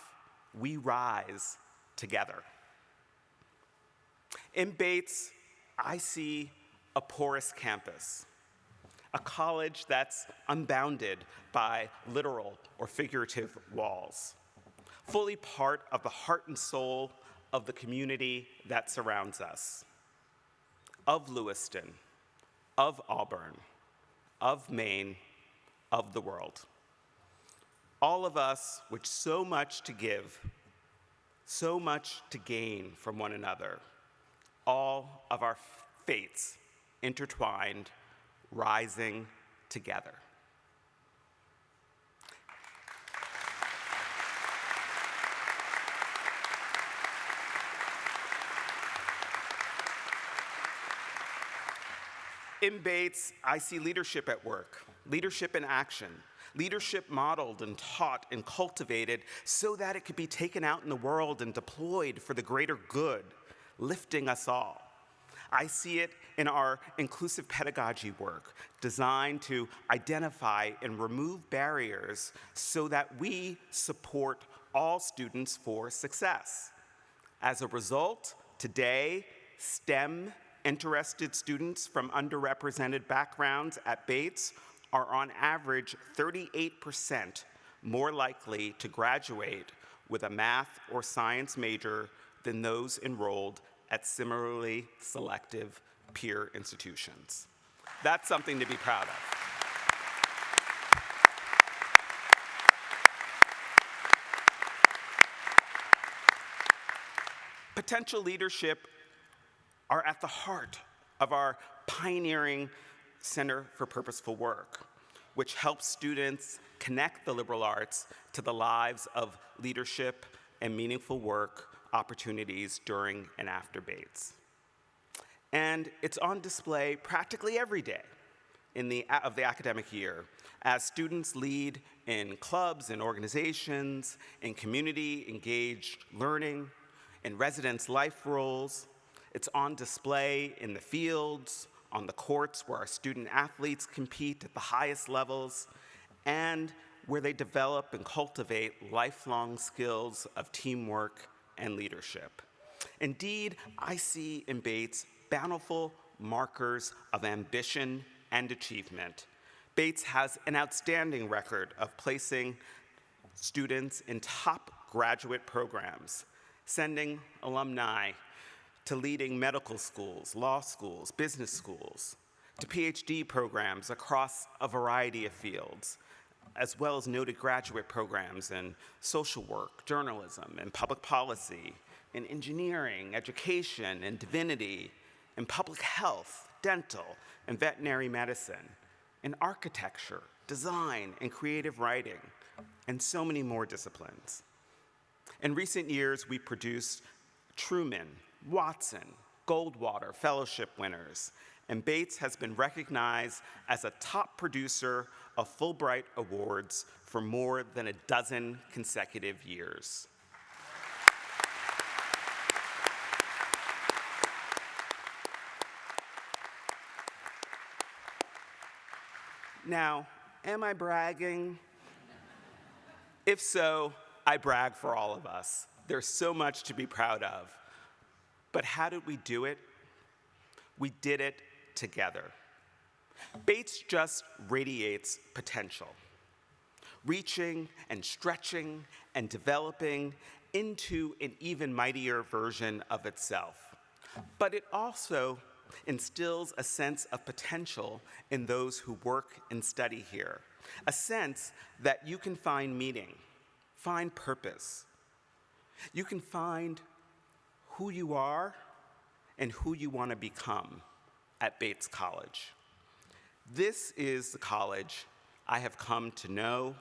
we rise together. In Bates, I see a porous campus, a college that's unbounded by literal or figurative walls, fully part of the heart and soul of the community that surrounds us, of Lewiston, of Auburn, of Maine, of the world. All of us with so much to give, so much to gain from one another, all of our fates intertwined, rising together. In Bates, I see leadership at work, leadership in action, leadership modeled and taught and cultivated so that it could be taken out in the world and deployed for the greater good, lifting us all. I see it in our inclusive pedagogy work, designed to identify and remove barriers so that we support all students for success. As a result, today, STEM-interested students from underrepresented backgrounds at Bates are on average 38% more likely to graduate with a math or science major than those enrolled at similarly selective peer institutions. That's something to be proud of. Potential leadership are at the heart of our pioneering Center for Purposeful Work, which helps students connect the liberal arts to the lives of leadership and meaningful work opportunities during and after Bates. And it's on display practically every day of the academic year as students lead in clubs and organizations, in community-engaged learning, in residence life roles. It's on display in the fields, on the courts where our student athletes compete at the highest levels, and where they develop and cultivate lifelong skills of teamwork and leadership. Indeed, I see in Bates bountiful markers of ambition and achievement. Bates has an outstanding record of placing students in top graduate programs, sending alumni to leading medical schools, law schools, business schools, to PhD programs across a variety of fields, as well as noted graduate programs in social work, journalism, and public policy, in engineering, education, and divinity, in public health, dental, and veterinary medicine, in architecture, design, and creative writing, and so many more disciplines. In recent years, we produced Truman, Watson, Goldwater Fellowship winners, and Bates has been recognized as a top producer of Fulbright Awards for more than a dozen consecutive years. Now, am I bragging? If so, I brag for all of us. There's so much to be proud of. But how did we do it? We did it together. Bates just radiates potential, reaching and stretching and developing into an even mightier version of itself. But it also instills a sense of potential in those who work and study here, a sense that you can find meaning, find purpose. You can find who you are and who you want to become at Bates College. This is the college I have come to know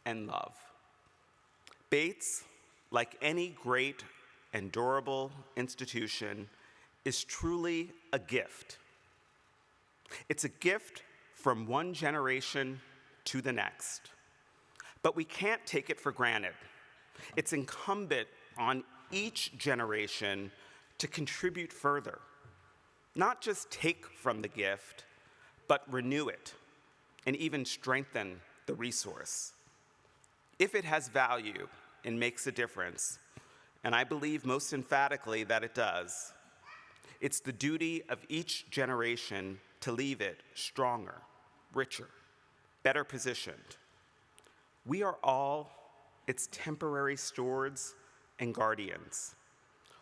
and love. Bates, like any great and durable institution, is truly a gift. It's a gift from one generation to the next. But we can't take it for granted. It's incumbent on each generation to contribute further, not just take from the gift, but renew it and even strengthen the resource. If it has value and makes a difference, and I believe most emphatically that it does, it's the duty of each generation to leave it stronger, richer, better positioned. We are all its temporary stewards and guardians.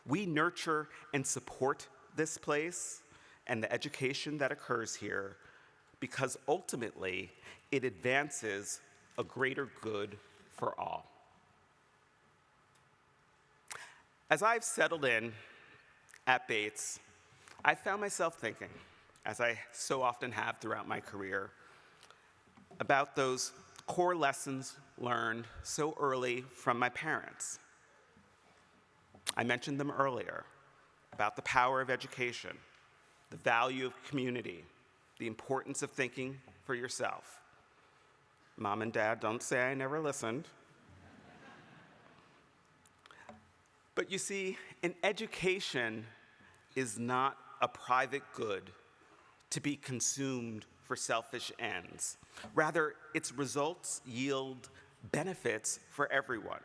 We nurture and support this place and the education that occurs here because ultimately it advances a greater good for all. As I've settled in at Bates, I found myself thinking, as I so often have throughout my career, about those core lessons learned so early from my parents. I mentioned them earlier, about the power of education, the value of community, the importance of thinking for yourself. Mom and Dad, don't say I never listened. But you see, an education is not a private good to be consumed for selfish ends. Rather, its results yield benefits for everyone.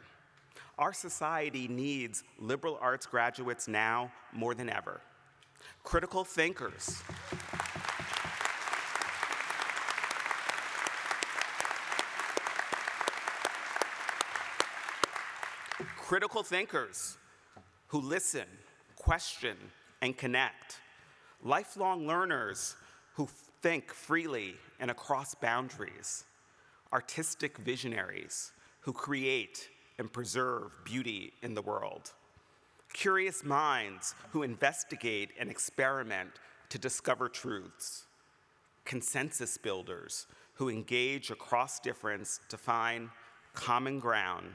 Our society needs liberal arts graduates now more than ever. Critical thinkers. Critical thinkers who listen, question, and connect. Lifelong learners who think freely and across boundaries. Artistic visionaries who create and preserve beauty in the world. Curious minds who investigate and experiment to discover truths. Consensus builders who engage across difference to find common ground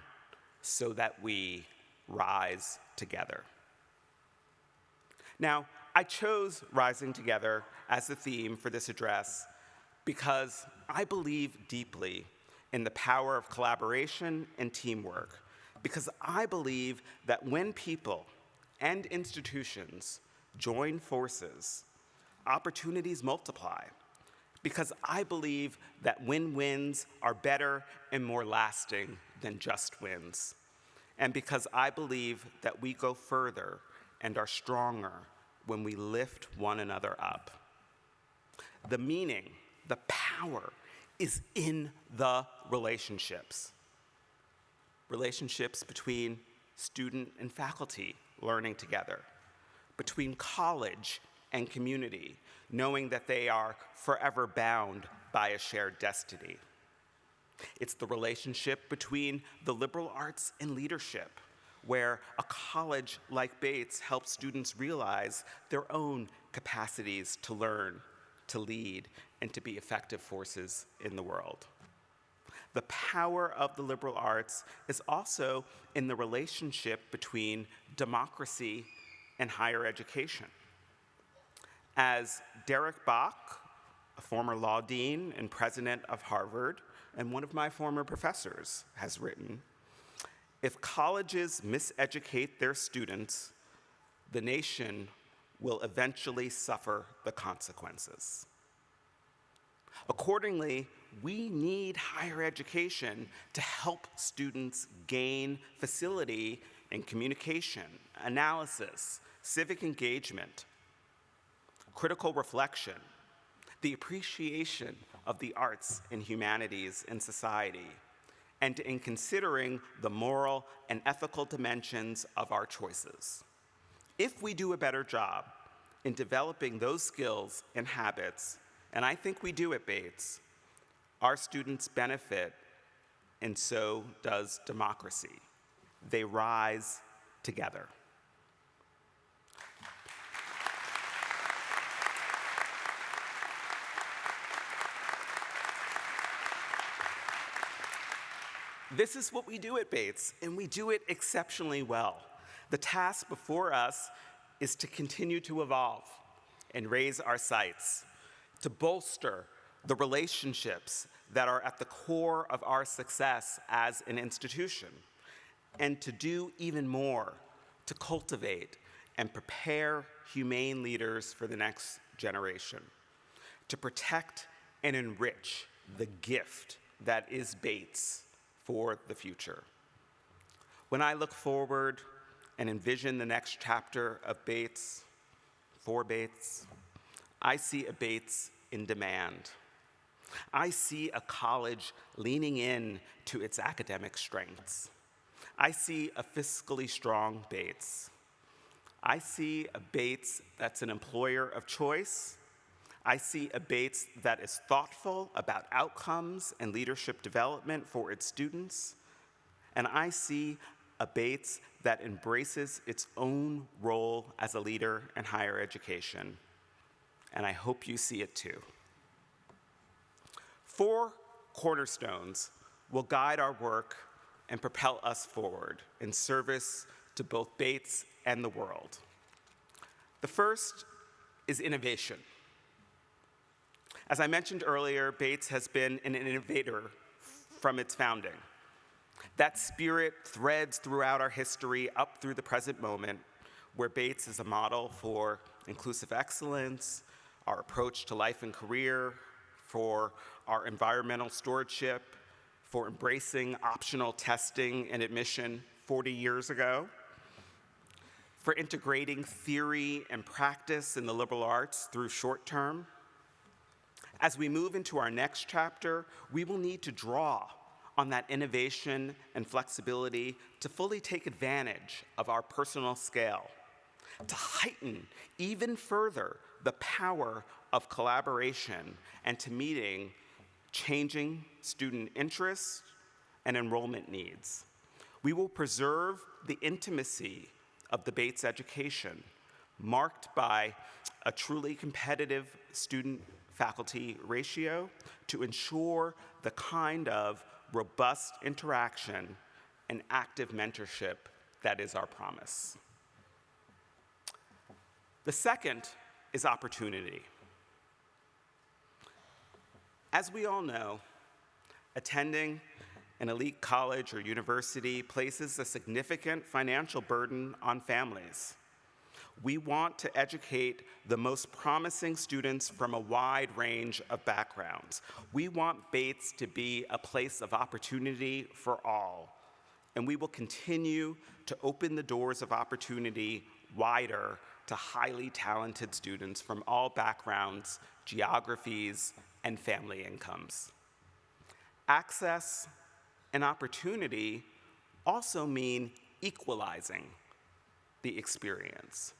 so that we rise together. Now, I chose Rising Together as the theme for this address because I believe deeply in the power of collaboration and teamwork, because I believe that when people and institutions join forces, opportunities multiply, because I believe that win-wins are better and more lasting than just wins, and because I believe that we go further and are stronger when we lift one another up. The meaning, the power, is in the relationships. Relationships between student and faculty learning together, between college and community, knowing that they are forever bound by a shared destiny. It's the relationship between the liberal arts and leadership, where a college like Bates helps students realize their own capacities to learn, to lead, and to be effective forces in the world. The power of the liberal arts is also in the relationship between democracy and higher education. As Derek Bach, a former law dean and president of Harvard, and one of my former professors, has written, if colleges miseducate their students, the nation will eventually suffer the consequences. Accordingly, we need higher education to help students gain facility in communication, analysis, civic engagement, critical reflection, the appreciation of the arts and humanities in society, and in considering the moral and ethical dimensions of our choices. If we do a better job in developing those skills and habits, and I think we do at Bates, our students benefit, and so does democracy. They rise together. This is what we do at Bates, and we do it exceptionally well. The task before us is to continue to evolve and raise our sights, to bolster the relationships that are at the core of our success as an institution, and to do even more to cultivate and prepare humane leaders for the next generation, to protect and enrich the gift that is Bates for the future. When I look forward and envision the next chapter of Bates, for Bates, I see a Bates in demand. I see a college leaning in to its academic strengths. I see a fiscally strong Bates. I see a Bates that's an employer of choice. I see a Bates that is thoughtful about outcomes and leadership development for its students. And I see a Bates that embraces its own role as a leader in higher education. And I hope you see it too. 4 cornerstones will guide our work and propel us forward in service to both Bates and the world. The first is innovation. As I mentioned earlier, Bates has been an innovator from its founding. That spirit threads throughout our history up through the present moment, where Bates is a model for inclusive excellence, our approach to life and career, for our environmental stewardship, for embracing optional testing and admission 40 years ago, for integrating theory and practice in the liberal arts through short term. As we move into our next chapter, we will need to draw on that innovation and flexibility to fully take advantage of our personal scale, to heighten even further the power of collaboration, and to meeting changing student interests and enrollment needs. We will preserve the intimacy of the Bates education, marked by a truly competitive student faculty ratio to ensure the kind of robust interaction and active mentorship that is our promise. The second is opportunity. As we all know, attending an elite college or university places a significant financial burden on families. We want to educate the most promising students from a wide range of backgrounds. We want Bates to be a place of opportunity for all, and we will continue to open the doors of opportunity wider to highly talented students from all backgrounds, geographies, and family incomes. Access and opportunity also mean equalizing the experience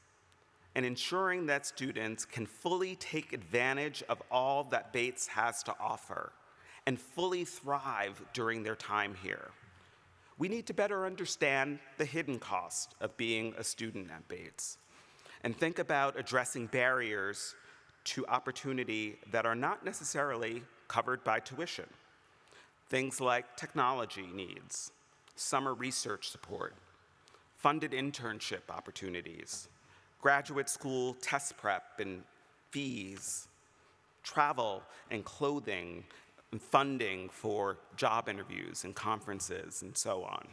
and ensuring that students can fully take advantage of all that Bates has to offer and fully thrive during their time here. We need to better understand the hidden cost of being a student at Bates and think about addressing barriers to opportunity that are not necessarily covered by tuition. Things like technology needs, summer research support, funded internship opportunities, graduate school test prep and fees, travel and clothing and funding for job interviews and conferences and so on.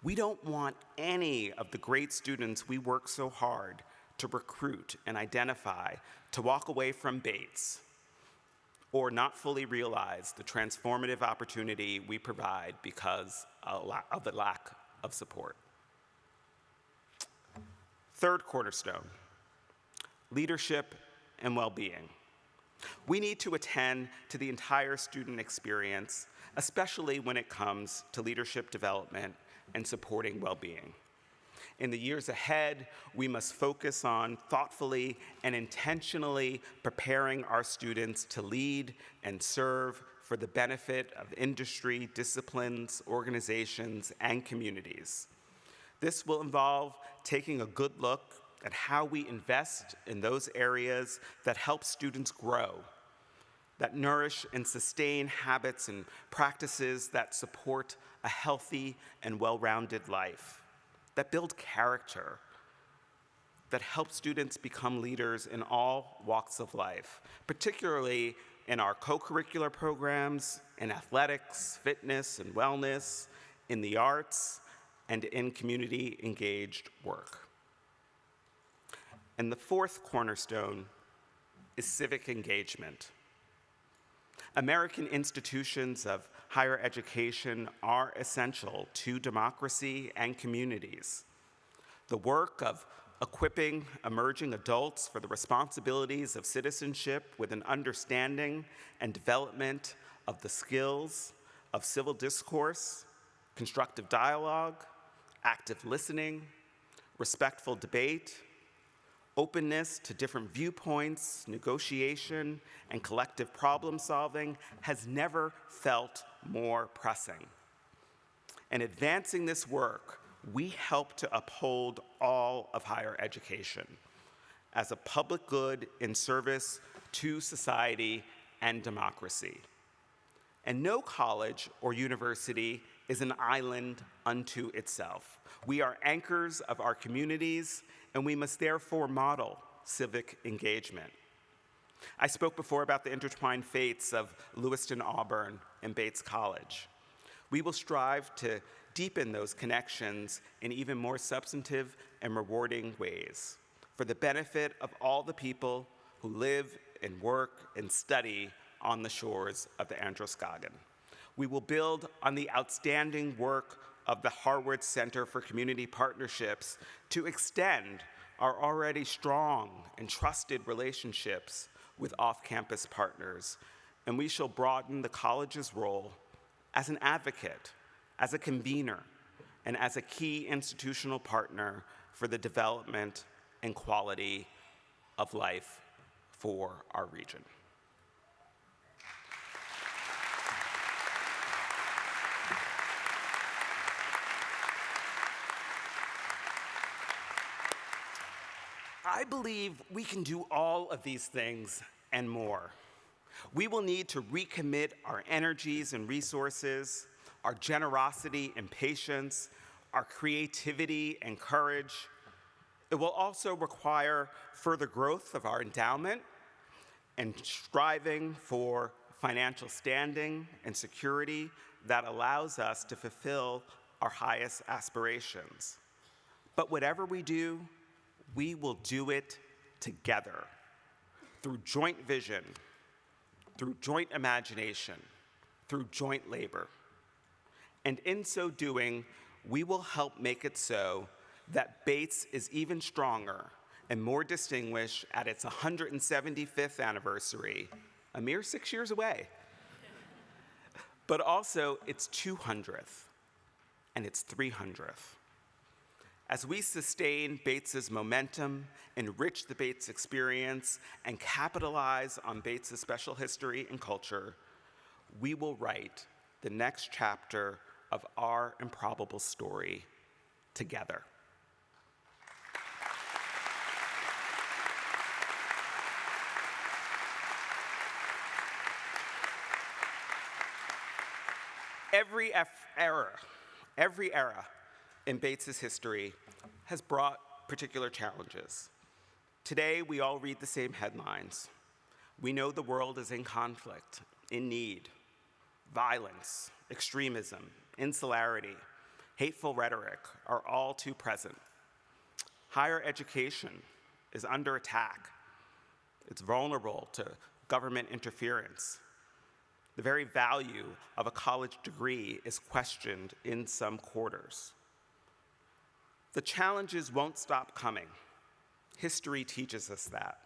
We don't want any of the great students we work so hard to recruit and identify to walk away from Bates or not fully realize the transformative opportunity we provide because of the lack of support. Third cornerstone, leadership and well-being. We need to attend to the entire student experience, especially when it comes to leadership development and supporting well-being. In the years ahead, we must focus on thoughtfully and intentionally preparing our students to lead and serve for the benefit of industry, disciplines, organizations, and communities. This will involve taking a good look at how we invest in those areas that help students grow, that nourish and sustain habits and practices that support a healthy and well-rounded life, that build character, that help students become leaders in all walks of life, particularly in our co-curricular programs, in athletics, fitness, and wellness, in the arts, and in community-engaged work. And the fourth cornerstone is civic engagement. American institutions of higher education are essential to democracy and communities. The work of equipping emerging adults for the responsibilities of citizenship with an understanding and development of the skills of civil discourse, constructive dialogue, active listening, respectful debate, openness to different viewpoints, negotiation, and collective problem solving has never felt more pressing. In advancing this work, we help to uphold all of higher education as a public good in service to society and democracy. And no college or university is an island unto itself. We are anchors of our communities, and we must therefore model civic engagement. I spoke before about the intertwined fates of Lewiston, Auburn, and Bates College. We will strive to deepen those connections in even more substantive and rewarding ways for the benefit of all the people who live and work and study on the shores of the Androscoggin. We will build on the outstanding work of the Harvard Center for Community Partnerships to extend our already strong and trusted relationships with off-campus partners, and we shall broaden the college's role as an advocate, as a convener, and as a key institutional partner for the development and quality of life for our region. I believe we can do all of these things and more. We will need to recommit our energies and resources, our generosity and patience, our creativity and courage. It will also require further growth of our endowment and striving for financial standing and security that allows us to fulfill our highest aspirations. But whatever we do, we will do it together, through joint vision, through joint imagination, through joint labor. And in so doing, we will help make it so that Bates is even stronger and more distinguished at its 175th anniversary, a mere 6 years away, but also its 200th and its 300th. As we sustain Bates's momentum, enrich the Bates experience, and capitalize on Bates's special history and culture, we will write the next chapter of our improbable story together. Every era in Bates's history has brought particular challenges. Today, we all read the same headlines. We know the world is in conflict, in need. Violence, extremism, insularity, hateful rhetoric are all too present. Higher education is under attack. It's vulnerable to government interference. The very value of a college degree is questioned in some quarters. The challenges won't stop coming. History teaches us that.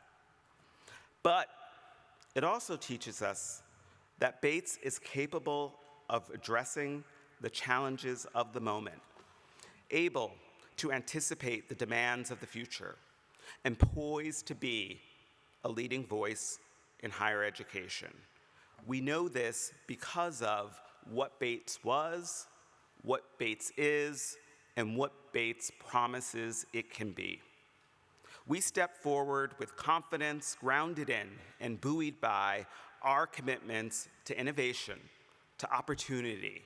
But it also teaches us that Bates is capable of addressing the challenges of the moment, able to anticipate the demands of the future, and poised to be a leading voice in higher education. We know this because of what Bates was, what Bates is, and what Bates promises it can be. We step forward with confidence grounded in and buoyed by our commitments to innovation, to opportunity,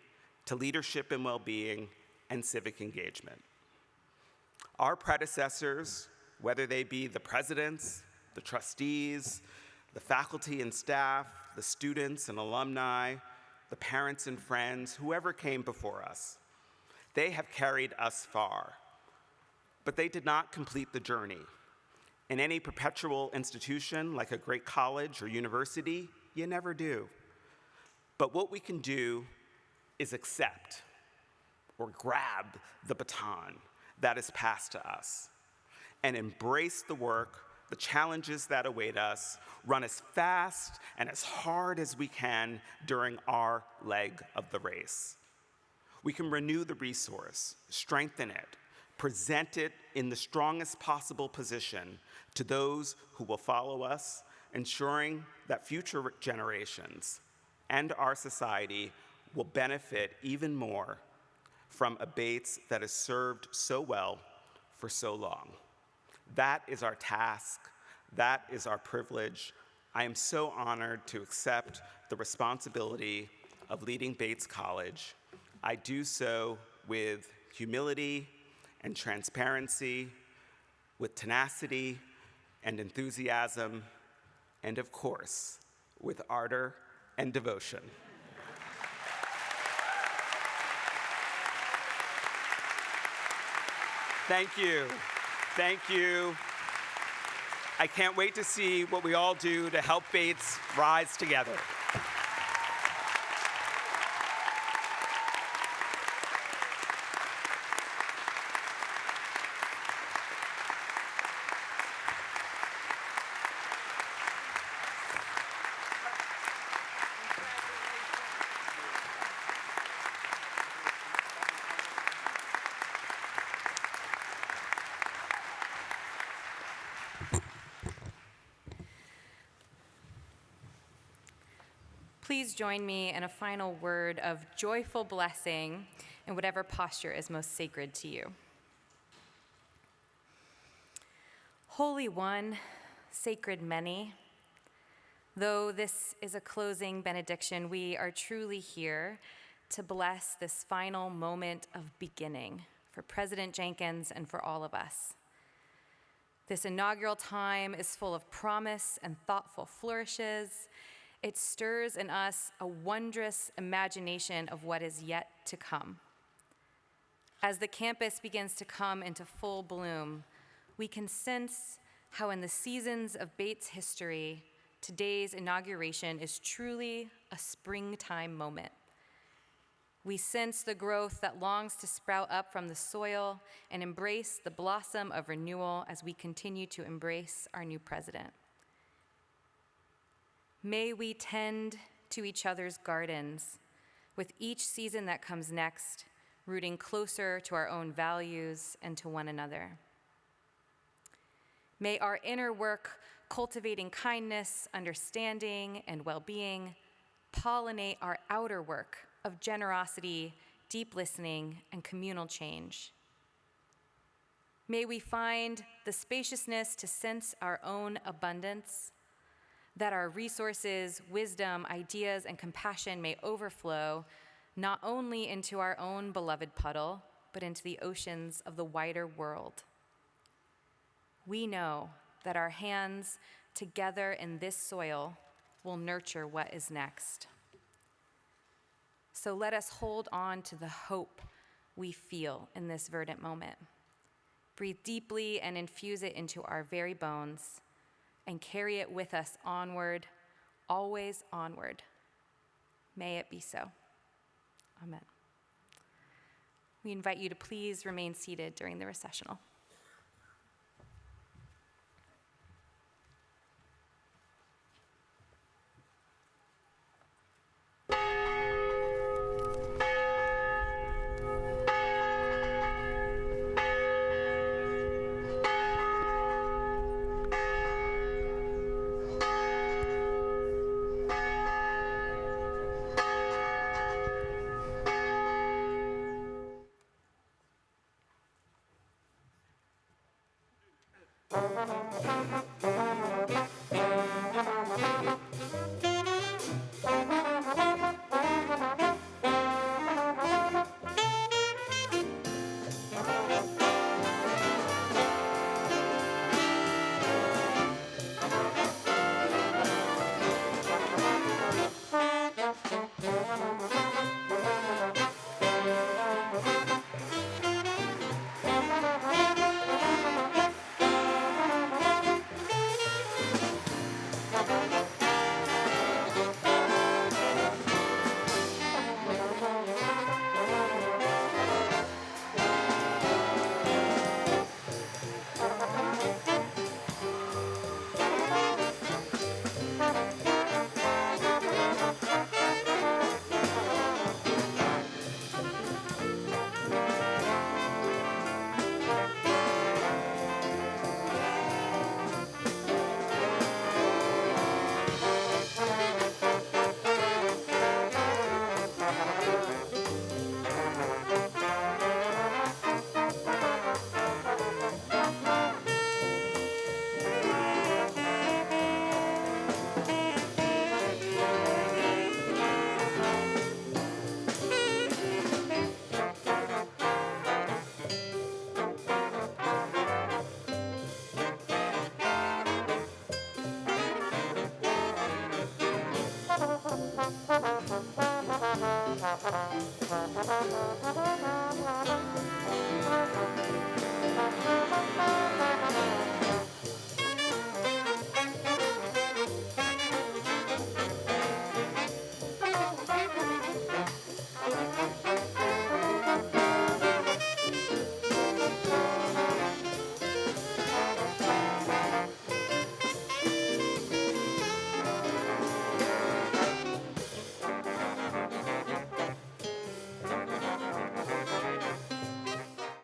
to leadership and well-being, and civic engagement. Our predecessors, whether they be the presidents, the trustees, the faculty and staff, the students and alumni, the parents and friends, whoever came before us, they have carried us far. But they did not complete the journey. In any perpetual institution, like a great college or university, you never do. But what we can do is accept or grab the baton that is passed to us and embrace the work, the challenges that await us, run as fast and as hard as we can during our leg of the race. We can renew the resource, strengthen it, present it in the strongest possible position to those who will follow us, ensuring that future generations and our society will benefit even more from a Bates that has served so well for so long. That is our task. That is our privilege. I am so honored to accept the responsibility of leading Bates College. I do so with humility and transparency, with tenacity and enthusiasm, and of course, with ardor and devotion. Thank you. Thank you. I can't wait to see what we all do to help Bates rise together. Please join me in a final word of joyful blessing in whatever posture is most sacred to you. Holy One, Sacred Many, Though this is a closing benediction, we are truly here to bless this final moment of beginning for President Jenkins and for all of us. This inaugural time is full of promise and thoughtful flourishes. It stirs in us a wondrous imagination of what is yet to come. As the campus begins to come into full bloom, we can sense how in the seasons of Bates history, today's inauguration is truly a springtime moment. We sense the growth that longs to sprout up from the soil and embrace the blossom of renewal as we continue to embrace our new president. May we tend to each other's gardens with each season that comes next, rooting closer to our own values and to one another. May our inner work cultivating kindness, understanding, and well-being pollinate our outer work of generosity, deep listening, and communal change. May we find the spaciousness to sense our own abundance, that our resources, wisdom, ideas, and compassion may overflow not only into our own beloved puddle, but into the oceans of the wider world. We know that our hands together in this soil will nurture what is next. So let us hold on to the hope we feel in this verdant moment. Breathe deeply and infuse it into our very bones, and carry it with us onward, always onward. May it be so. Amen. We invite you to please remain seated during the recessional.